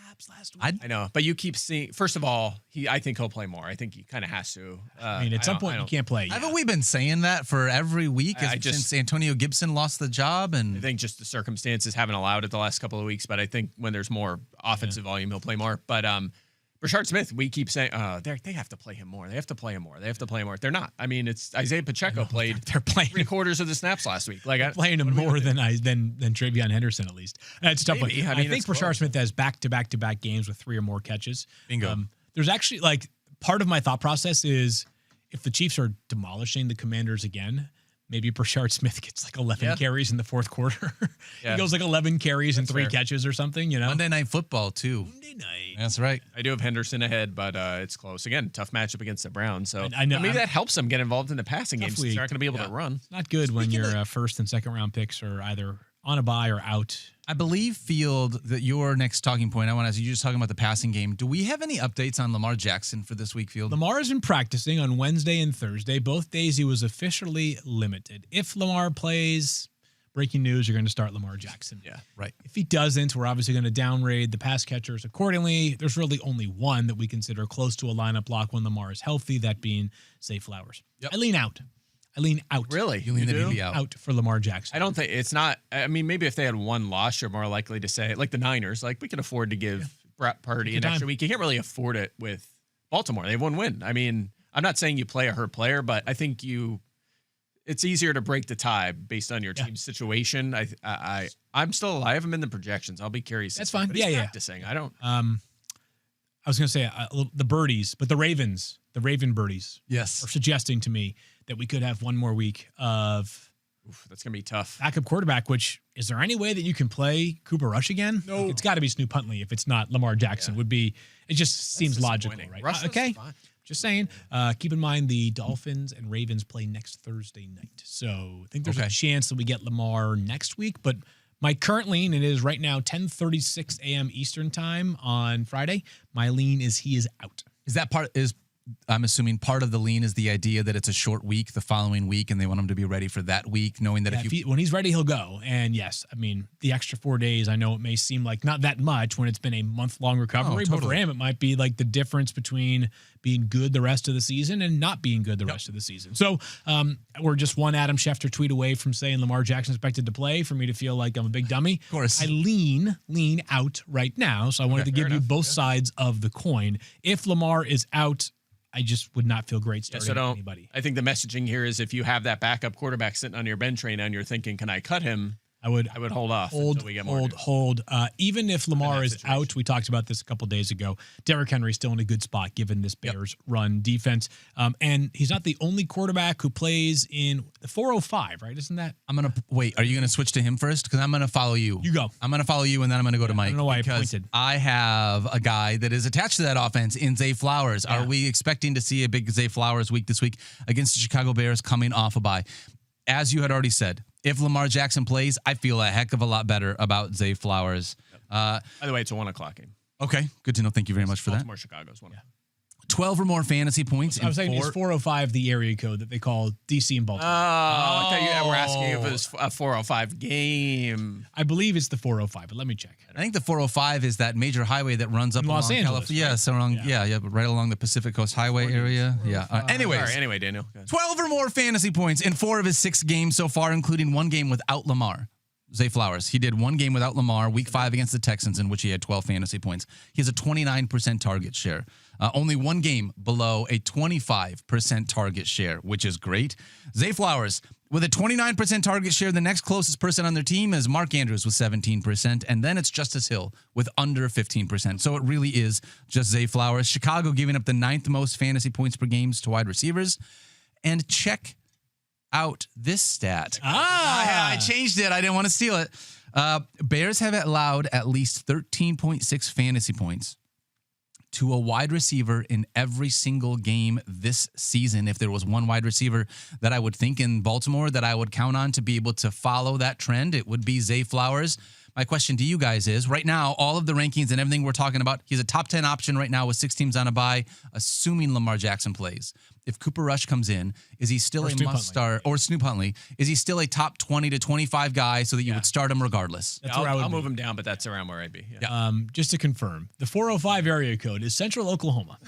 I know, but you keep seeing. First of all, I think he'll play more. I think he kind of has to. I mean, at some point you can't play. Yeah. Haven't we been saying that for every week since Antonio Gibson lost the job? And I think just the circumstances haven't allowed it the last couple of weeks. But I think when there's more offensive volume, he'll play more. But Brashard Smith, we keep saying, they have to play him more. They have to play him more. They have to play him more. They're not. I mean, it's Isaiah Pacheco played. They're playing 3/4 of the snaps last week. Like playing him more than Travion Henderson at least. That's a tough. Maybe. I think Brashard Smith has back-to-back games with 3 or more catches. Bingo. There's actually like part of my thought process is if the Chiefs are demolishing the Commanders again, maybe Brashard Smith gets like 11 carries in the fourth quarter. Yeah. He goes like 11 carries and 3 fair. catches or something, you know? Monday Night Football, too. Monday night. That's right. I do have Henderson ahead, but it's close. Again, tough matchup against the Browns. So I know, maybe that helps them get involved in the passing game since week. they're not going to be able to run. It's not good when your first and second round picks are either on a bye or out. I believe, Field, that your next talking point, I want to ask you, just talking about the passing game. Do we have any updates on Lamar Jackson for this week, Field? Lamar has been practicing on Wednesday and Thursday. Both days he was officially limited. If Lamar plays, breaking news, you're going to start Lamar Jackson. Yeah. Right. If he doesn't, we're obviously going to downgrade the pass catchers accordingly. There's really only one that we consider close to a lineup lock when Lamar is healthy, that being Zay Flowers. Yep. I lean out. Really? You lean immediately Out for Lamar Jackson. I don't think it's not. I mean, maybe if they had one loss, you're more likely to say, like the Niners, like we can afford to give Brock Purdy an extra week. You can't really afford it with Baltimore. They have one win. I mean, I'm not saying you play a hurt player, but I think it's easier to break the tie based on your team's situation. I'm still alive. I haven't been in the projections. I'll be curious. That's fine. But he's practicing. I don't. I was going to say the birdies, but the Raven birdies Yes. are suggesting to me that we could have one more week of That's going to be tough. backup quarterback, which is there any way that you can play Cooper Rush again? No. Like, it's got to be Snoop Huntley. If it's not Lamar Jackson, it just seems logical, disappointing. right? Rush was Okay. fine. Just saying. Keep in mind the Dolphins and Ravens play next Thursday night. So I think there's a chance that we get Lamar next week. But my current lean, it is right now 10:36 a.m. Eastern time on Friday. My lean is he is out. Is that I'm assuming part of the lean is the idea that it's a short week the following week, and they want him to be ready for that week, knowing that When he's ready, he'll go. And yes, I mean, the extra 4 days, I know it may seem like not that much when it's been a month-long recovery, but for him, it might be like the difference between being good the rest of the season and not being good the rest of the season. So we're just one Adam Schefter tweet away from saying Lamar Jackson expected to play for me to feel like I'm a big dummy. Of course. I lean out right now, so I wanted to give you both sides of the coin. If Lamar is out, I just would not feel great starting anybody. I think the messaging here is if you have that backup quarterback sitting on your bench right now and you're thinking, can I cut him? I would hold off until we get more news. Even if Lamar is out, we talked about this a couple days ago. Derrick Henry's still in a good spot given this Bears run defense. And he's not the only quarterback who plays in the 405, right? Isn't that? I'm going to wait. Are you going to switch to him first? Because I'm going to follow you. You go. I'm going to follow you, and then I'm going to go to Mike. I don't know why I because pointed. I have a guy that is attached to that offense in Zay Flowers. Yeah. Are we expecting to see a big Zay Flowers week this week against the Chicago Bears coming off a bye? As you had already said, if Lamar Jackson plays, I feel a heck of a lot better about Zay Flowers. By the way, it's a 1:00 game. Okay, good to know. Thank you very much for that. Baltimore, Chicago's 1:00. 12 or more fantasy points. I was saying it's 405 the area code that they call DC and Baltimore. I thought you were asking if it was a 4:05 game. I believe it's the 405, but let me check. I think the 405 is that major highway that runs up In along Los Angeles, California. right? Yes, right along the Pacific Coast Highway area. Yeah. Anyways, All right, anyway, Daniel. Go ahead. 12 or more fantasy points in 4 of his 6 games so far, including 1 game without Lamar. Zay Flowers. He did 1 game without Lamar, week 5 against the Texans, in which he had 12 fantasy points. He has a 29% target share. Only 1 game below a 25% target share, which is great. Zay Flowers, with a 29% target share, the next closest person on their team is Mark Andrews with 17%, and then it's Justice Hill with under 15%. So it really is just Zay Flowers. Chicago giving up the 9th most fantasy points per games to wide receivers. And check out this stat. I changed it. I didn't want to steal it. Bears have allowed at least 13.6 fantasy points to a wide receiver in every single game this season. If there was one wide receiver that I would think in Baltimore that I would count on to be able to follow that trend, it would be Zay Flowers. My question to you guys is, right now, all of the rankings and everything we're talking about, he's a top 10 option right now with 6 teams on a bye, assuming Lamar Jackson plays. If Cooper Rush comes in, is he still a must-start? Or Snoop Huntley. Is he still a top 20 to 25 guy so that you would start him regardless? That's where I'll move him down, but that's around where I'd be. Yeah. Just to confirm, the 405 area code is Central Oklahoma.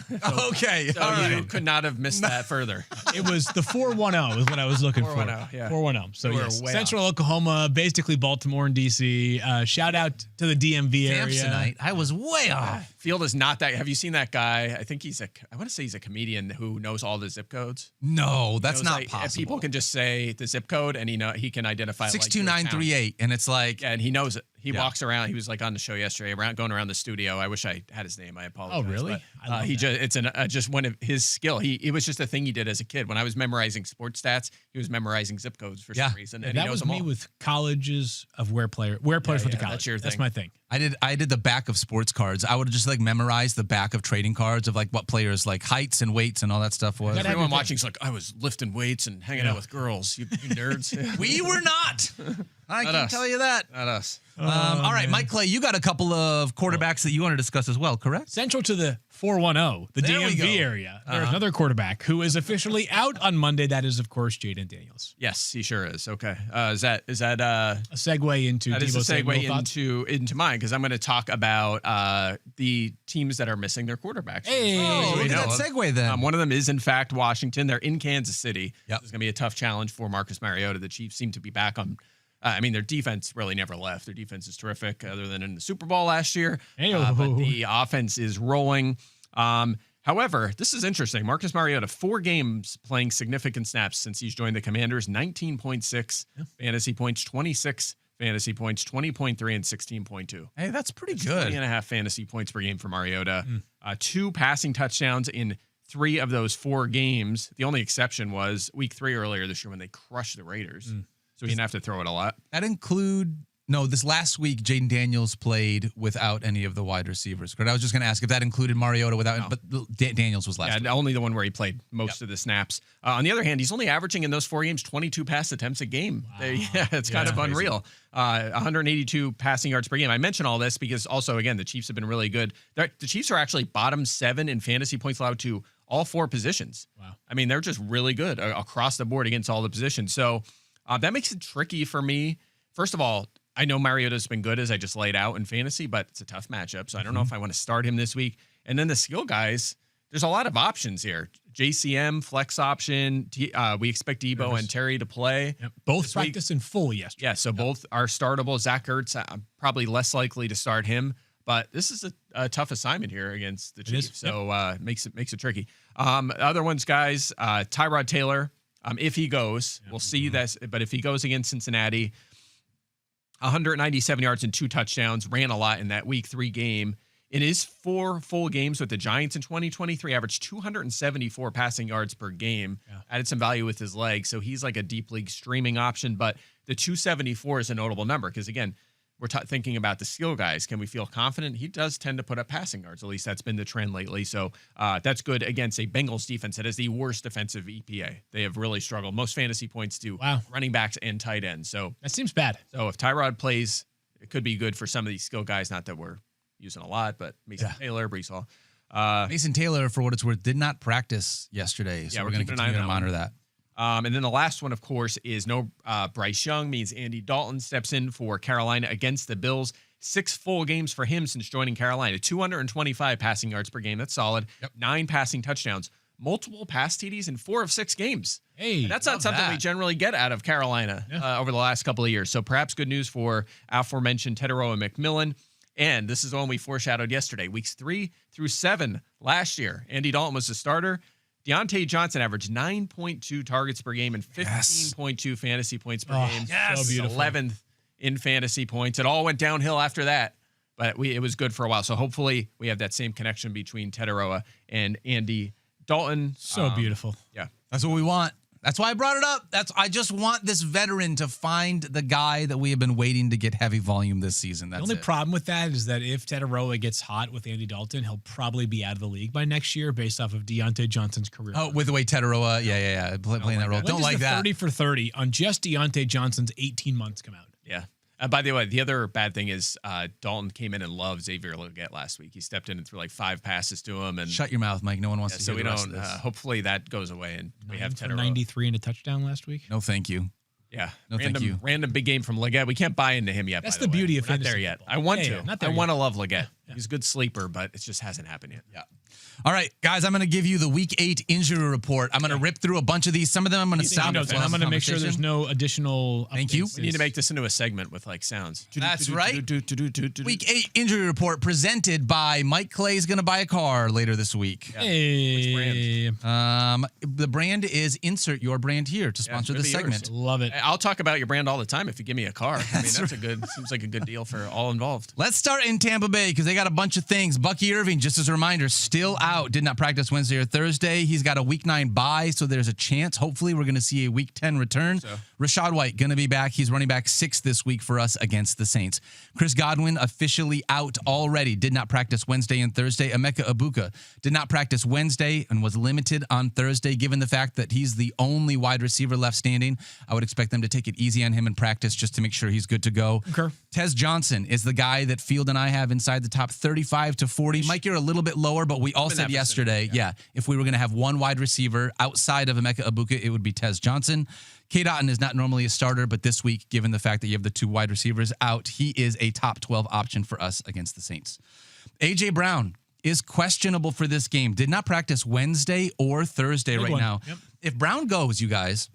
Okay. So you could not have missed that further. It was the 410 is what I was looking for. 410, yeah. 410. So We were yes, way Central Oklahoma, basically Baltimore and DC. Shout out to the DMV area. Samsonite. I was way off. Field is not that. Have you seen that guy? I think I want to say he's a comedian who knows all the zip codes. No, that's Knows, not like, possible. People can just say the zip code and he can identify 62938, and it's like, and he knows it. He walks around. He was like on the show yesterday, going around the studio. I wish I had his name. I apologize. Oh, really? But, it's just one of his skill. It was just a thing he did as a kid. When I was memorizing sports stats, he was memorizing zip codes for some reason. And that was me with colleges of where players went to college. That's your thing. That's my thing. I did the back of sports cards. I would just like memorize the back of trading cards of like what players like heights and weights and all that stuff was. Everyone watching's like, I was lifting weights and hanging out with girls. You nerds. We were not. I can tell you that. Not us. All right, Mike Clay, you got a couple of quarterbacks that you want to discuss as well, correct? Central to the 410, the There we DMV go. area. There's another quarterback who is officially out on Monday. That is, of course, Jaden Daniels. Yes, he sure is. Okay. Is that A segue into that is a Deebo Samuel segue thoughts? into mine because I'm going to talk about the teams that are missing their quarterbacks. Hey. Oh, look at that segue then. One of them is, in fact, Washington. They're in Kansas City. Yep. It's going to be a tough challenge for Marcus Mariota. The Chiefs seem to be back on. Their defense really never left. Their defense is terrific, other than in the Super Bowl last year. But the offense is rolling. However, this is interesting. Marcus Mariota, 4 games playing significant snaps since he's joined the Commanders, 19.6 fantasy points, 26 fantasy points, 20.3, and 16.2. Hey, that's pretty good. 3.5 fantasy points per game for Mariota. 2 passing touchdowns in 3 of those 4 games. The only exception was week 3 earlier this year when they crushed the Raiders. So he didn't have to throw it a lot. This last week, Jaden Daniels played without any of the wide receivers. Correct? I was just going to ask if that included Mariota but Daniels was last week. Only the one where he played most of the snaps. On the other hand, he's only averaging in those 4 games 22 pass attempts a game. Wow. It's kind of unreal. 182 passing yards per game. I mention all this because also, again, the Chiefs have been really good. The Chiefs are actually bottom 7 in fantasy points allowed to all 4 positions. Wow. I mean, they're just really good across the board against all the positions. So that makes it tricky for me. First of all, I know Mariota's been good as I just laid out in fantasy, but it's a tough matchup. So I don't know if I want to start him this week. And then the skill guys, there's a lot of options here. JCM, flex option. We expect Debo and Terry to play. Yep. Both practiced in full yesterday. Yeah, so both are startable. Zach Ertz, I'm probably less likely to start him. But this is a tough assignment here against the Chiefs. So makes it tricky. Other ones, guys, Tyrod Taylor. If he goes, we'll see this. But if he goes against Cincinnati, 197 yards and 2 touchdowns, ran a lot in that week 3 game. In his 4 full games with the Giants in 2023, averaged 274 passing yards per game, added some value with his legs. So he's like a deep league streaming option. But the 274 is a notable number because, again, we're thinking about the skill guys. Can we feel confident? He does tend to put up passing yards. At least that's been the trend lately. So that's good against a Bengals defense that is the worst defensive EPA. They have really struggled. Most fantasy points to running backs and tight ends. So that seems bad. So if Tyrod plays, it could be good for some of these skill guys. Not that we're using a lot, but Mason Taylor, Breece Hall. Mason Taylor, for what it's worth, did not practice yesterday. So we're going to continue to monitor that. And then the last one, of course, is no Bryce Young, means Andy Dalton steps in for Carolina against the Bills. 6 full games for him since joining Carolina. 225 passing yards per game. That's solid. 9 passing touchdowns. Multiple pass TDs in 4 of 6 games. Hey, and that's not something we generally get out of Carolina over the last couple of years. So perhaps good news for aforementioned Teteroa McMillan. And this is the one we foreshadowed yesterday. Weeks 3 through 7 last year, Andy Dalton was the starter. Deontay Johnson averaged 9.2 targets per game and 15.2 fantasy points per game. So beautiful. 11th in fantasy points. It all went downhill after that, but it was good for a while. So hopefully we have that same connection between Teteroa and Andy Dalton. So beautiful. Yeah. That's what we want. That's why I brought it up. I just want this veteran to find the guy that we have been waiting to get heavy volume this season. That's the only problem with that is that if Teteroa gets hot with Andy Dalton, he'll probably be out of the league by next year based off of Deontay Johnson's career. Oh, with the way Teteroa, playing that role. When Don't does like the that. 30 for 30 on just Deontay Johnson's 18 months come out? Yeah. By the way, the other bad thing is Dalton came in and loved Xavier Legette last week. He stepped in and threw like 5 passes to him. And shut your mouth, Mike. No one wants to so hear the rest of this. hopefully that goes away and we have 93 and a touchdown last week. No, thank you. Yeah. No, thank you. Random big game from Legette. We can't buy into him yet. That's by the beauty way. of We're not fantasy there yet. football. I want Yeah, to. yeah, not there I yet. want to love Legette. He's a good sleeper, but it just hasn't happened yet. Yeah. All right, guys, I'm going to give you the Week 8 injury report. I'm going to rip through a bunch of these. Some of them I'm going to sound notes, and I'm going to make sure there's no additional. Thank you. We need to make this into a segment with like sounds. That's right. Week 8 injury report presented by Mike Clay's going to buy a car later this week. Yeah. Hey. Which brand? The brand is insert your brand here to sponsor it's this gonna be yours. segment. Love it. I'll talk about your brand all the time if you give me a car. I mean, that's a good. Seems like a good deal for all involved. Let's start in Tampa Bay because they got a bunch of things. Bucky Irving, just as a reminder, still out. Did not practice Wednesday or Thursday. He's got a Week 9 bye, so there's a chance. Hopefully, we're going to see a Week 10 return. Rashad White going to be back. He's running back 6 this week for us against the Saints. Chris Godwin officially out already. Did not practice Wednesday and Thursday. Emeka Ibuka did not practice Wednesday and was limited on Thursday. Given the fact that he's the only wide receiver left standing, I would expect them to take it easy on him in practice just to make sure he's good to go. Okay. Tez Johnson is the guy that Field and I have inside the top 35 to 40. Mike, you're a little bit lower, but we all said yesterday, if we were going to have one wide receiver outside of Emeka Ibuka, it would be Tez Johnson. K. Dotton is not normally a starter, but this week, given the fact that you have the 2 wide receivers out, he is a top 12 option for us against the Saints. A.J. Brown is questionable for this game. Did not practice Wednesday or Thursday now. Yep. If Brown goes, you guys,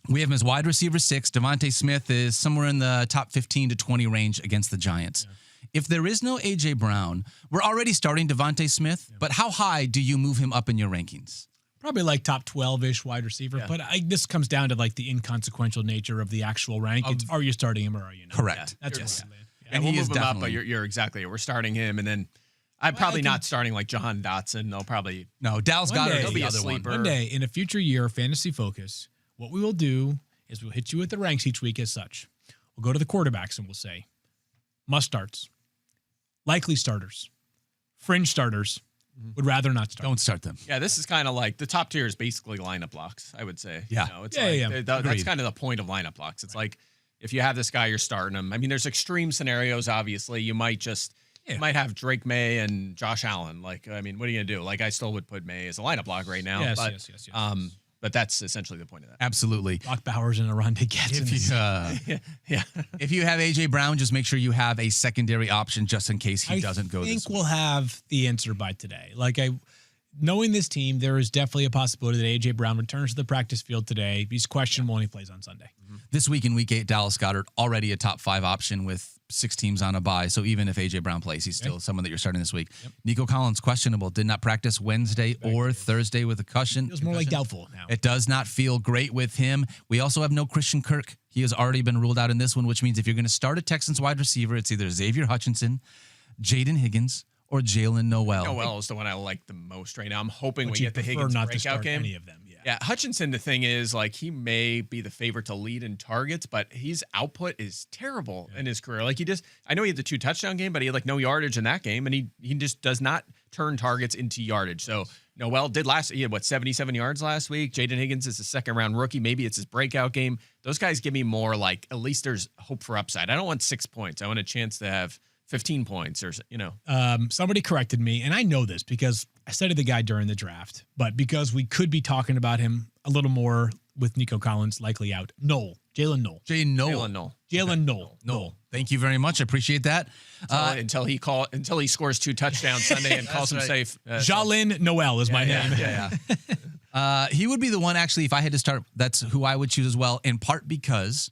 we have him as wide receiver 6. Devontae Smith is somewhere in the top 15 to 20 range against the Giants. Yeah. If there is no A.J. Brown, we're already starting Devontae Smith, but how high do you move him up in your rankings? Probably like top 12-ish wide receiver, but this comes down to like the inconsequential nature of the actual rank. It's, are you starting him or are you not? Correct. Yeah, that's Yes. where I'm at. Yeah. And he we'll is move him up, but definitely- you're exactly. We're starting him, and then I'm probably not starting like Jahan Dotson. They'll probably No, Dallas One Goedert day- is he'll be the a other one. sleeper. One day in a future year, Fantasy Focus, what we will do is we'll hit you with the ranks each week as such. We'll go to the quarterbacks and we'll say must starts, likely starters, fringe starters, would rather not start. Don't start them. Yeah, this is kind of like the top tier is basically lineup blocks, I would say. Yeah. You know, it's Yeah, like, yeah. that's Agreed. kind of the point of lineup blocks. It's like if you have this guy, you're starting him. I mean, there's extreme scenarios, obviously. You might just you might have Drake May and Josh Allen. Like, I mean, what are you going to do? Like, I still would put May as a lineup block right now. Yes, but, yes. But that's essentially the point of that. Absolutely. Brock Bowers and Aronde Getson. If you have A.J. Brown, just make sure you have a secondary option just in case he doesn't go I this think week. we'll have the answer by today. Knowing this team, there is definitely a possibility that A.J. Brown returns to the practice field today. He's questionable when he plays on Sunday. This week in Week 8, Dallas Goedert already a top 5 option with 6 teams on a bye. So even if A.J. Brown plays, he's still someone that you're starting this week. Nico Collins, questionable. Did not practice Wednesday or Thursday with a concussion. Feels more like doubtful now. It does not feel great with him. We also have no Christian Kirk. He has already been ruled out in this one, which means if you're going to start a Texans wide receiver, it's either Xavier Hutchinson, Jaden Higgins, or Jalen Noel. Noel is the one I like the most right now. I'm hoping But we you get the prefer Higgins not to breakout start game. any of them. Yeah, Hutchinson, the thing is, like, he may be the favorite to lead in targets, but his output is terrible in his career. Like, I know he had the 2 touchdown game, but he had, like, no yardage in that game, and he just does not turn targets into yardage. So, Noel he had, 77 yards last week. Jaden Higgins is a second-round rookie. Maybe it's his breakout game. Those guys give me more, like, at least there's hope for upside. I don't want 6 points. I want a chance to have 15 points or, Somebody corrected me, and I know this because I studied the guy during the draft, but because we could be talking about him a little more with Nico Collins likely out. Jalen Noel. Jalen Noel. Thank you very much. I appreciate that. Until he scores 2 touchdowns Sunday and calls him safe. Jalen Noel is my name. He would be the one, actually, if I had to start, that's who I would choose as well, in part because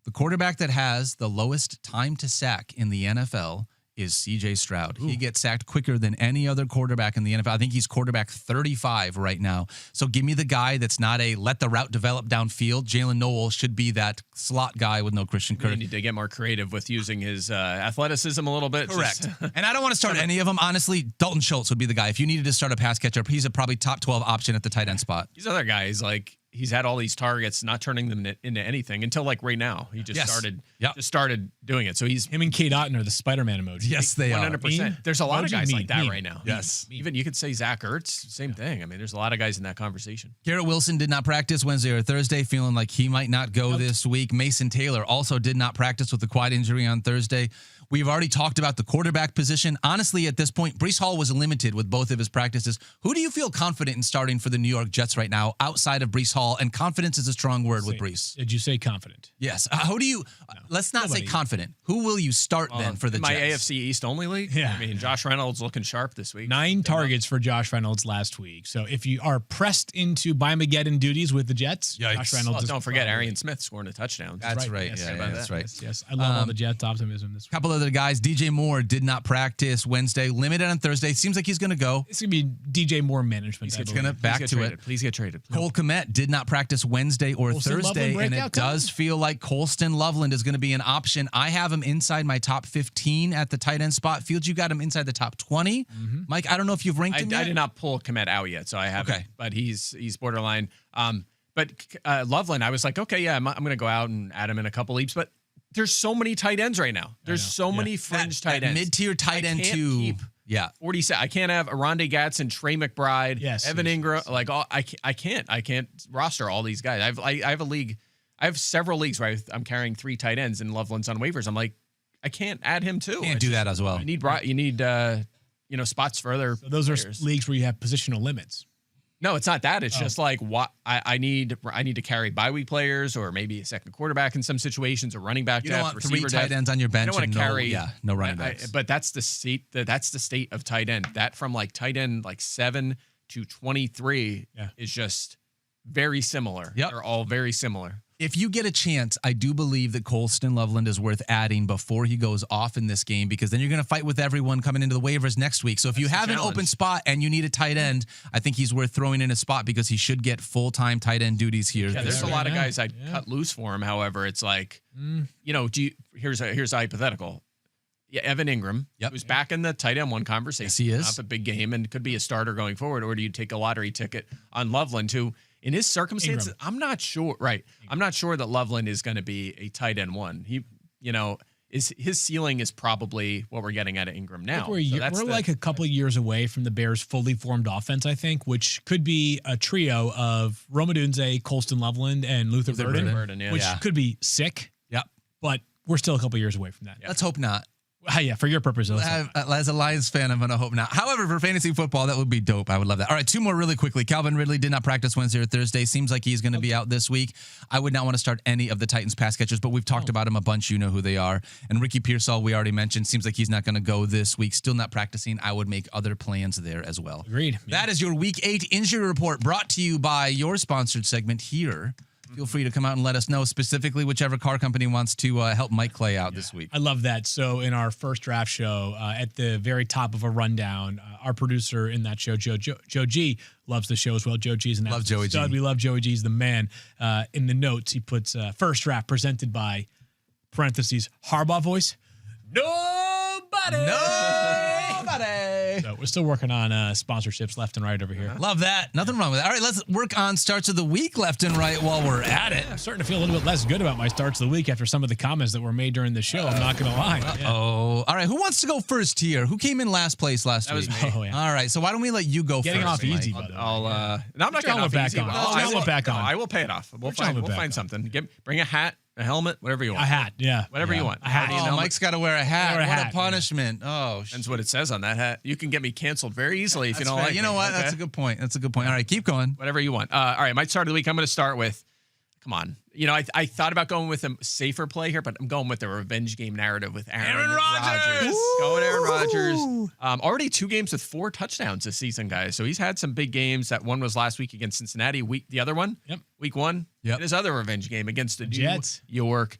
the quarterback that has the lowest time to sack in the NFL is C.J. Stroud. He gets sacked quicker than any other quarterback in the NFL. I think he's quarterback 35 right now. So give me the guy that's not a let the route develop downfield. Jalen Noel should be that slot guy with no Christian Kirk. You need to get more creative with using his athleticism a little bit. Correct. And I don't want to start any of them. Honestly, Dalton Schultz would be the guy. If you needed to start a pass catcher, he's a probably top 12 option at the tight end spot. These other guys, like, he's had all these targets, not turning them into anything until like right now. He just started doing it. So he's Him and K. Dotton are the Spider-Man emoji. Yes, they are. 100%. There's a lot of guys like that right now. Yes. Even you could say Zach Ertz, same thing. I mean, there's a lot of guys in that conversation. Garrett Wilson did not practice Wednesday or Thursday, feeling like he might not go this week. Mason Taylor also did not practice with a quad injury on Thursday. We've already talked about the quarterback position. Honestly, at this point, Breece Hall was limited with both of his practices. Who do you feel confident in starting for the New York Jets right now outside of Breece Hall? And confidence is a strong word with Breece. Did you say confident? Yes. Who do you, let's not say confident. Who will you start then for the my Jets? AFC East only league? Yeah. I mean, Josh Reynolds looking sharp this week. 9 targets for Josh Reynolds last week. So if you are pressed into Bimageddon duties with the Jets, Yikes. Josh Reynolds Well, is don't forget probably- Arian Smith scoring a touchdown. That's right. Yes, Yeah, that's right. Yes. I love all the Jets optimism this week. Couple other guys. DJ Moore did not practice Wednesday, limited on Thursday. Seems like he's going to go. It's going to be DJ Moore management. He's going to back to it. Please get traded. Cole Kmet did not practice Wednesday or Colston Thursday, Loveland and it breakout does feel like Colston Loveland is going to be an option. I have him inside my top 15 at the tight end spot. Fields, you got him inside the top 20. Mike, I don't know if you've ranked him yet. I did not pull Komet out yet, so I haven't. Okay. But he's borderline. But Loveland, I was like, okay, yeah, I'm going to go out and add him in a couple leagues. But there's so many tight ends right now. There's so many fringe tight ends. Mid-tier tight end can't too. keep 47. I can't have Aronde Gatson, Trey McBride, Evan Ingram. Like all, I can't roster all these guys. I have a league. I have several leagues where I'm carrying 3 tight ends and Loveland's on waivers. I'm like, I can't add him too. Can't do that as well. You need spots for other. So those players. are leagues where you have positional limits. No, it's not that. It's just like what I need to carry bye week players or maybe a second quarterback in some situations or running back You don't depth, want 3 receiver tight depth. ends on your bench. I don't want and to carry no running backs. But that's the state. That's the state of tight end. That from like tight end like 7 to 23 is just very similar. Yep. They're all very similar. If you get a chance, I do believe that Colston Loveland is worth adding before he goes off in this game, because then you're going to fight with everyone coming into the waivers next week. So if you have an open spot and you need a tight end, I think he's worth throwing in a spot because he should get full-time tight end duties here. Yeah, there's a lot of guys I'd Yeah. cut loose for him. However, it's like, here's a hypothetical. Yeah, Evan Ingram, who's back in the tight end 1 conversation. Yes, he is. Up a big game and could be a starter going forward. Or do you take a lottery ticket on Loveland, who, in his circumstances, I'm not sure. Right. I'm not sure that Loveland is going to be a tight end 1. He, his ceiling is probably what we're getting out of Ingram now. We're like a couple of years away from the Bears' fully formed offense, I think, which could be a trio of Rome Odunze, Colston Loveland, and Luther Burden, which could be sick. Yep. But we're still a couple of years away from that. Let's hope not. Yeah, for your purposes. As a Lions fan, I'm going to hope not. However, for fantasy football, that would be dope. I would love that. All right, 2 more really quickly. Calvin Ridley did not practice Wednesday or Thursday. Seems like he's going to be out this week. I would not want to start any of the Titans pass catchers, but we've talked about him a bunch. You know who they are. And Ricky Pearsall, we already mentioned, seems like he's not going to go this week. Still not practicing. I would make other plans there as well. Agreed. That is your Week 8 injury report, brought to you by your sponsored segment here. Feel free to come out and let us know, specifically whichever car company wants to help Mike Clay out this week. I love that. So in our first draft show, at the very top of a rundown, our producer in that show, Joe G, loves the show as well. Joe G is an absolute stud. We love Joey G. He's the man. In the notes, he puts first draft presented by, parentheses, Harbaugh voice, nobody. So we're still working on sponsorships left and right over here. Love that. Nothing wrong with that. All right, let's work on starts of the week left and right while we're at it. I'm starting to feel a little bit less good about my starts of the week after some of the comments that were made during the show. I'm not going to lie. Oh, all right. Who wants to go first here? Who came in last place last week? That was me. Oh, yeah. All right, so why don't we let you go Getting first? off easy, Mike? by the way. No, I'm not getting off back easy. on. I will pay it off. We'll your helmet back find on. something. Bring a hat, a helmet, whatever you want. A hat, yeah. Whatever you want. A hat. Hoodie and Oh, helmet. Mike's got to wear a hat. Wear a What hat, a punishment. Oh, That's what it says on that hat. You can get me canceled very easily if you don't fair. like You know me, what? okay? That's a good point. That's a good point. All right, keep going. Whatever you want. All right, my start of the week, I'm going to start with, come on. I thought about going with a safer play here, but I'm going with the revenge game narrative with Aaron Rodgers. Going Aaron Rodgers. Already 2 games with 4 touchdowns this season, guys. So he's had some big games. That one was last week against Cincinnati. The other one, week 1. Yep. And his other revenge game against the Jets. New York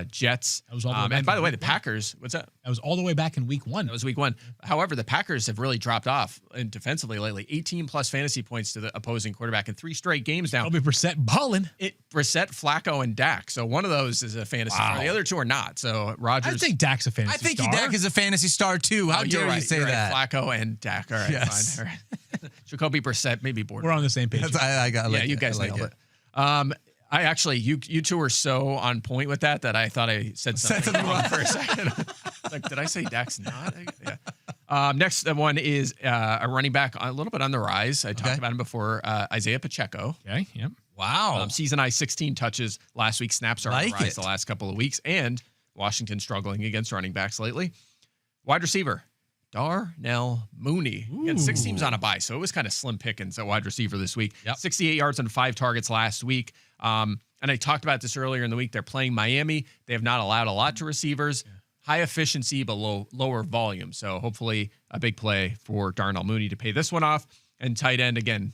Jets. That was all the way back and by in the way, week the 1. Packers, what's that? That was all the way back in week 1. That was week 1. However, the Packers have really dropped off defensively lately. 18-plus fantasy points to the opposing quarterback in 3 straight games now. Probably Brissett balling. Brissett, Flacco, and Dak. So one of those is a fantasy star. The other 2 are not. So Rodgers. I think Dak's a fantasy I think star. Dak is a fantasy star too. How dare you say that? Flacco and Dak. All right, Yes. fine. All right. Jacoby Brissett, maybe border. We're on the same page. I got. Yeah, you guys nailed it. I actually, you 2 were so on point with that I thought I said something wrong for a second. Like, did I say Dak's not? Yeah. Next one is a running back a little bit on the rise. I talked about him before. Isaiah Pacheco. Okay, yep. Wow. Season high 16 touches last week. Snaps are on the rise the last couple of weeks. And Washington struggling against running backs lately. Wide receiver, Darnell Mooney. Again, 6 teams on a bye, so it was kind of slim pickings at wide receiver this week. 68 yards on 5 targets last week. And I talked about this earlier in the week. They're playing Miami. They have not allowed a lot to receivers. High efficiency, but lower volume. So hopefully a big play for Darnell Mooney to pay this one off. And tight end, again,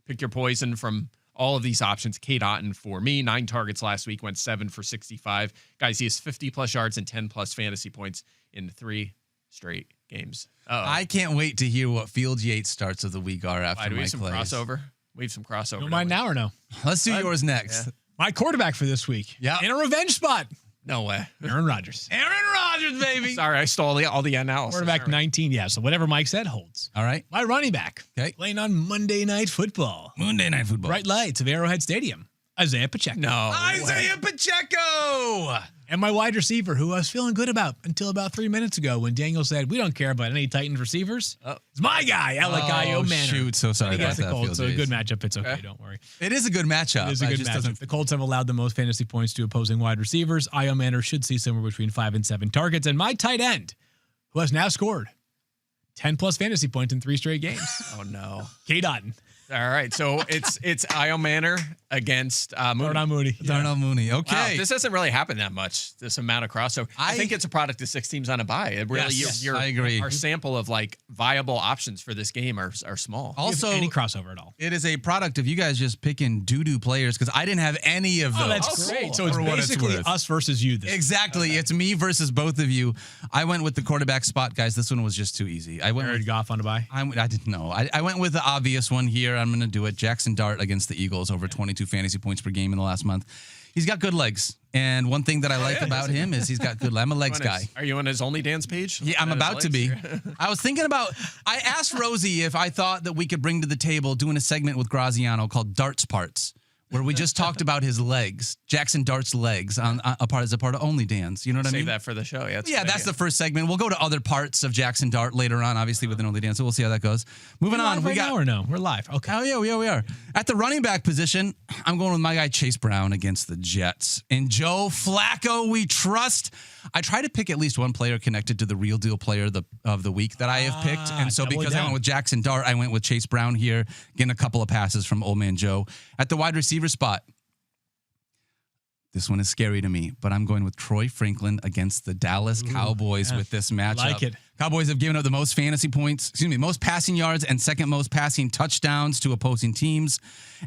pick your poison from all of these options. Cade Otton for me, 9 targets last week, went 7 for 65. Guys, he has 50-plus yards and 10-plus fantasy points in 3 straight games. I can't wait to hear what Field Yates starts of the week are after do we my have some plays. crossover? We have some crossover. Don't mind now or no? Let's do yours next. Yeah. My quarterback for this week. Yeah. In a revenge spot. No way. Aaron Rodgers. Aaron Rodgers, baby. Sorry, I stole all the analysis. Quarterback 19. Yeah, so whatever Mike said holds. All right. My running back. Okay. Playing on Monday Night Football. Monday Night Football. Bright lights of Arrowhead Stadium. Isaiah Pacheco. No. Isaiah Pacheco. And my wide receiver, who I was feeling good about until about 3 minutes ago when Daniel said, we don't care about any Titans receivers. It's my guy, Alec Manor. Shoot. So sorry about Against the that. Colts, Field so a Yates. good matchup. It's okay. Don't worry. It is a good matchup. It is a good matchup. The Colts have allowed the most fantasy points to opposing wide receivers. Manor should see somewhere between 5 and 7 targets. And my tight end, who has now scored 10-plus fantasy points in 3 straight games. Oh, no. Cade Otton. All right, so it's Io Manor against Mooney. Darnell Mooney. Darnell Mooney. Okay. Wow, this doesn't really happen that much, this amount of crossover. I think it's a product of 6 teams on a bye. It really, Yes, I agree. Our sample of like viable options for this game are small. Also, any crossover at all. it is a product of you guys just picking doo-doo players because I didn't have any of those. Oh, that's great. So it's For what it's basically worth. us versus you. This Exactly. It's me versus both of you. I went with the quarterback spot, guys. This one was just too easy. I went Jared with, Goff on a bye. I didn't know. I went with the obvious one here. I'm going to do it. Jackson Dart against the Eagles, over 22 fantasy points per game in the last month. He's got good legs. And one thing that I like about him is he's got good. I'm a legs guy. Are you on his Only Dance page? Yeah, I'm about to be. I was thinking about, I asked Rosie if I thought that we could bring to the table doing a segment with Graziano called Darts Parts, where we just talked about his legs, Jackson Dart's legs, on as a part of Only Dance. You know what I mean? Save that for the show. Yeah, that's the first segment. We'll go to other parts of Jackson Dart later on, obviously with an Only Dance. So we'll see how that goes. Moving on, We got. Now or no? We're live. Okay. Oh yeah, we are. At the running back position, I'm going with my guy Chase Brown against the Jets. And Joe Flacco, we trust. I try to pick at least one player connected to the real deal player of the week that I have picked. And so because I went with Jackson Dart, I went with Chase Brown here, getting a couple of passes from Old Man Joe. At the wide receiver spot, this one is scary to me, but I'm going with Troy Franklin against the Dallas Cowboys with this matchup. Like it. Cowboys have given up the most fantasy points, most passing yards and second most passing touchdowns to opposing teams.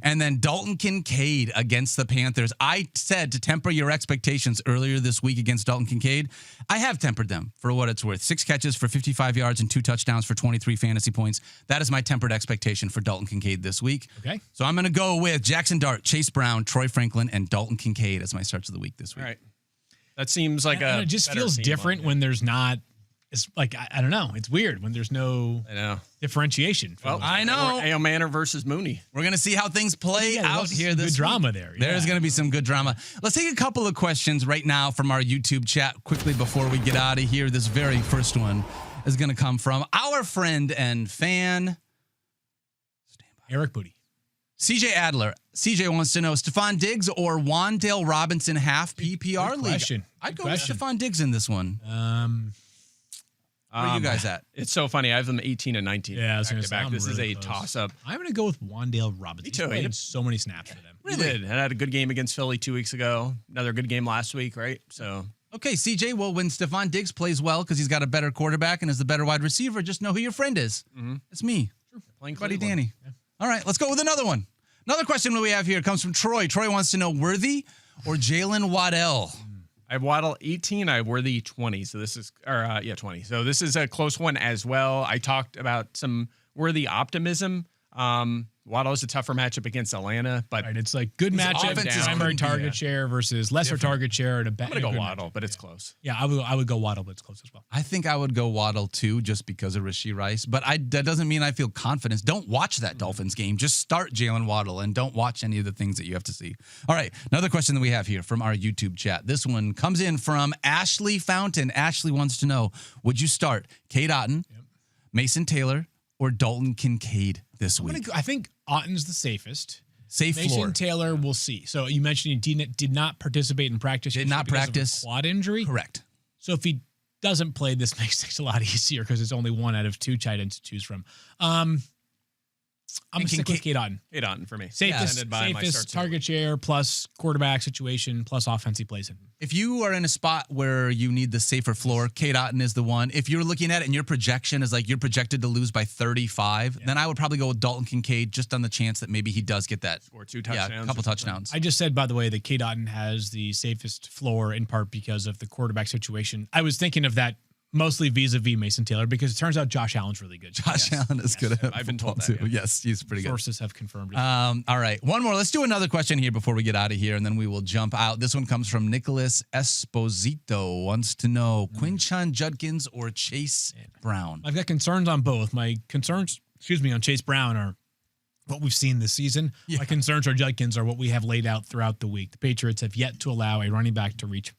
And then Dalton Kincaid against the Panthers. I said to temper your expectations earlier this week against Dalton Kincaid. I have tempered them for what it's worth. 6 catches for 55 yards and 2 touchdowns for 23 fantasy points. That is my tempered expectation for Dalton Kincaid this week. Okay. So I'm going to go with Jackson Dart, Chase Brown, Troy Franklin, and Dalton Kincaid as my starts of the week this week. All right. That seems like And it just feels different when there's not. It's like, I don't know. It's weird when there's no differentiation. Well, I know. Io Manor versus Mooney. We're going to see how things play out here this good drama week. there. There's going to be some good drama. Let's take a couple of questions right now from our YouTube chat quickly before we get out of here. This very first one is going to come from our friend and fan, Eric Booty. CJ Adler. CJ wants to know, Stefon Diggs or Wan'Dale Robinson half PPR league? Question. I'd Good go question. with Stefon Diggs in this one. Where are you guys at? It's so funny. I have them 18 and 19. Yeah, I was back gonna to say, back. I'm This really is a close. toss-up. I'm going to go with Wan'Dale Robinson. Me too. He's played so many snaps for them. He did. And had a good game against Philly 2 weeks ago. Another good game last week, right? So Okay, CJ, well, when Stefon Diggs plays well because he's got a better quarterback and is the better wide receiver, just know who your friend is. It's me, playing buddy Cleveland. Danny. All right, let's go with another one. Another question that we have here comes from Troy. Troy wants to know, Worthy or Jalen Waddell? I have Waddle 18. I have Worthy 20. So this is, 20. So this is a close one as well. I talked about some Worthy optimism. Waddle is a tougher matchup against Atlanta, but Right, it's like good matchup, offense is primary couldn't be, target share versus lesser target share. And a I'm going to go Waddle, but it's close. Yeah, I would go Waddle, but it's close as well. I think I would go Waddle too, just because of Rashee Rice. But that doesn't mean I feel confidence. Don't watch that Dolphins game. Just start Jalen Waddle and don't watch any of the things that you have to see. All right, another question that we have here from our YouTube chat. This one comes in from Ashley Fountain. Ashley wants to know, would you start Cade Otton, Mason Taylor, or Dalton Kincaid this week? I think Otton's the safest. Safe Mason floor. Taylor, we'll see. So you mentioned he did not participate in practice. Did not because of a practice. quad injury. Correct. So if he doesn't play, this makes things a lot easier because it's only one out of two tight ends to choose from. I'm going to stick with Cade Otton. Cade Otton for me. Safest By my start target share plus quarterback situation plus offense he plays in. If you are in a spot where you need the safer floor, Cade Otton is the one. If you're looking at it and your projection is like you're projected to lose by 35, then I would probably go with Dalton Kincaid just on the chance that maybe he does get that. Or 2 touchdowns. Yeah, a couple touchdowns. I just said, by the way, that Cade Otton has the safest floor in part because of the quarterback situation. I was thinking of that mostly vis-a-vis Mason Taylor because it turns out Josh Allen's really good. Josh Allen is good at I've been told football, that, too. Yes, he's pretty good. Sources have confirmed it. All right. One more. Let's do another question here before we get out of here, and then we will jump out. This one comes from Nicholas Esposito. Wants to know Quinshon Judkins or Chase Brown? I've got concerns on both. My concerns, on Chase Brown are what we've seen this season. Yeah. My concerns are Judkins are what we have laid out throughout the week. The Patriots have yet to allow a running back to reach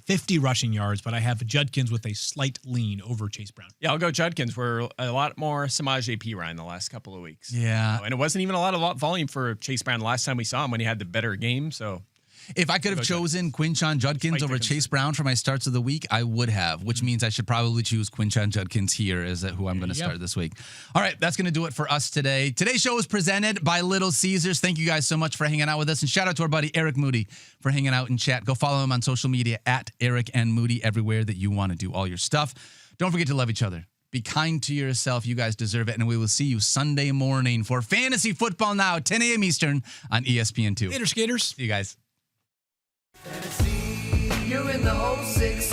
50 rushing yards, but I have Judkins with a slight lean over Chase Brown. Yeah, I'll go Judkins. We're a lot more Samaj P. Ryan the last couple of weeks. Yeah. And it wasn't even a lot of volume for Chase Brown the last time we saw him when he had the better game. So If I could have chosen Quinshon Judkins over Chase Brown for my starts of the week, I would have, which means I should probably choose Quinshon Judkins here as who I'm going to start this week. All right, that's going to do it for us today. Today's show was presented by Little Caesars. Thank you guys so much for hanging out with us. And shout out to our buddy Eric Moody for hanging out in chat. Go follow him on social media at Eric and Moody everywhere that you want to do all your stuff. Don't forget to love each other. Be kind to yourself. You guys deserve it. And we will see you Sunday morning for Fantasy Football Now, 10 a.m. Eastern on ESPN2. Later, skaters. See you guys. You're in the 06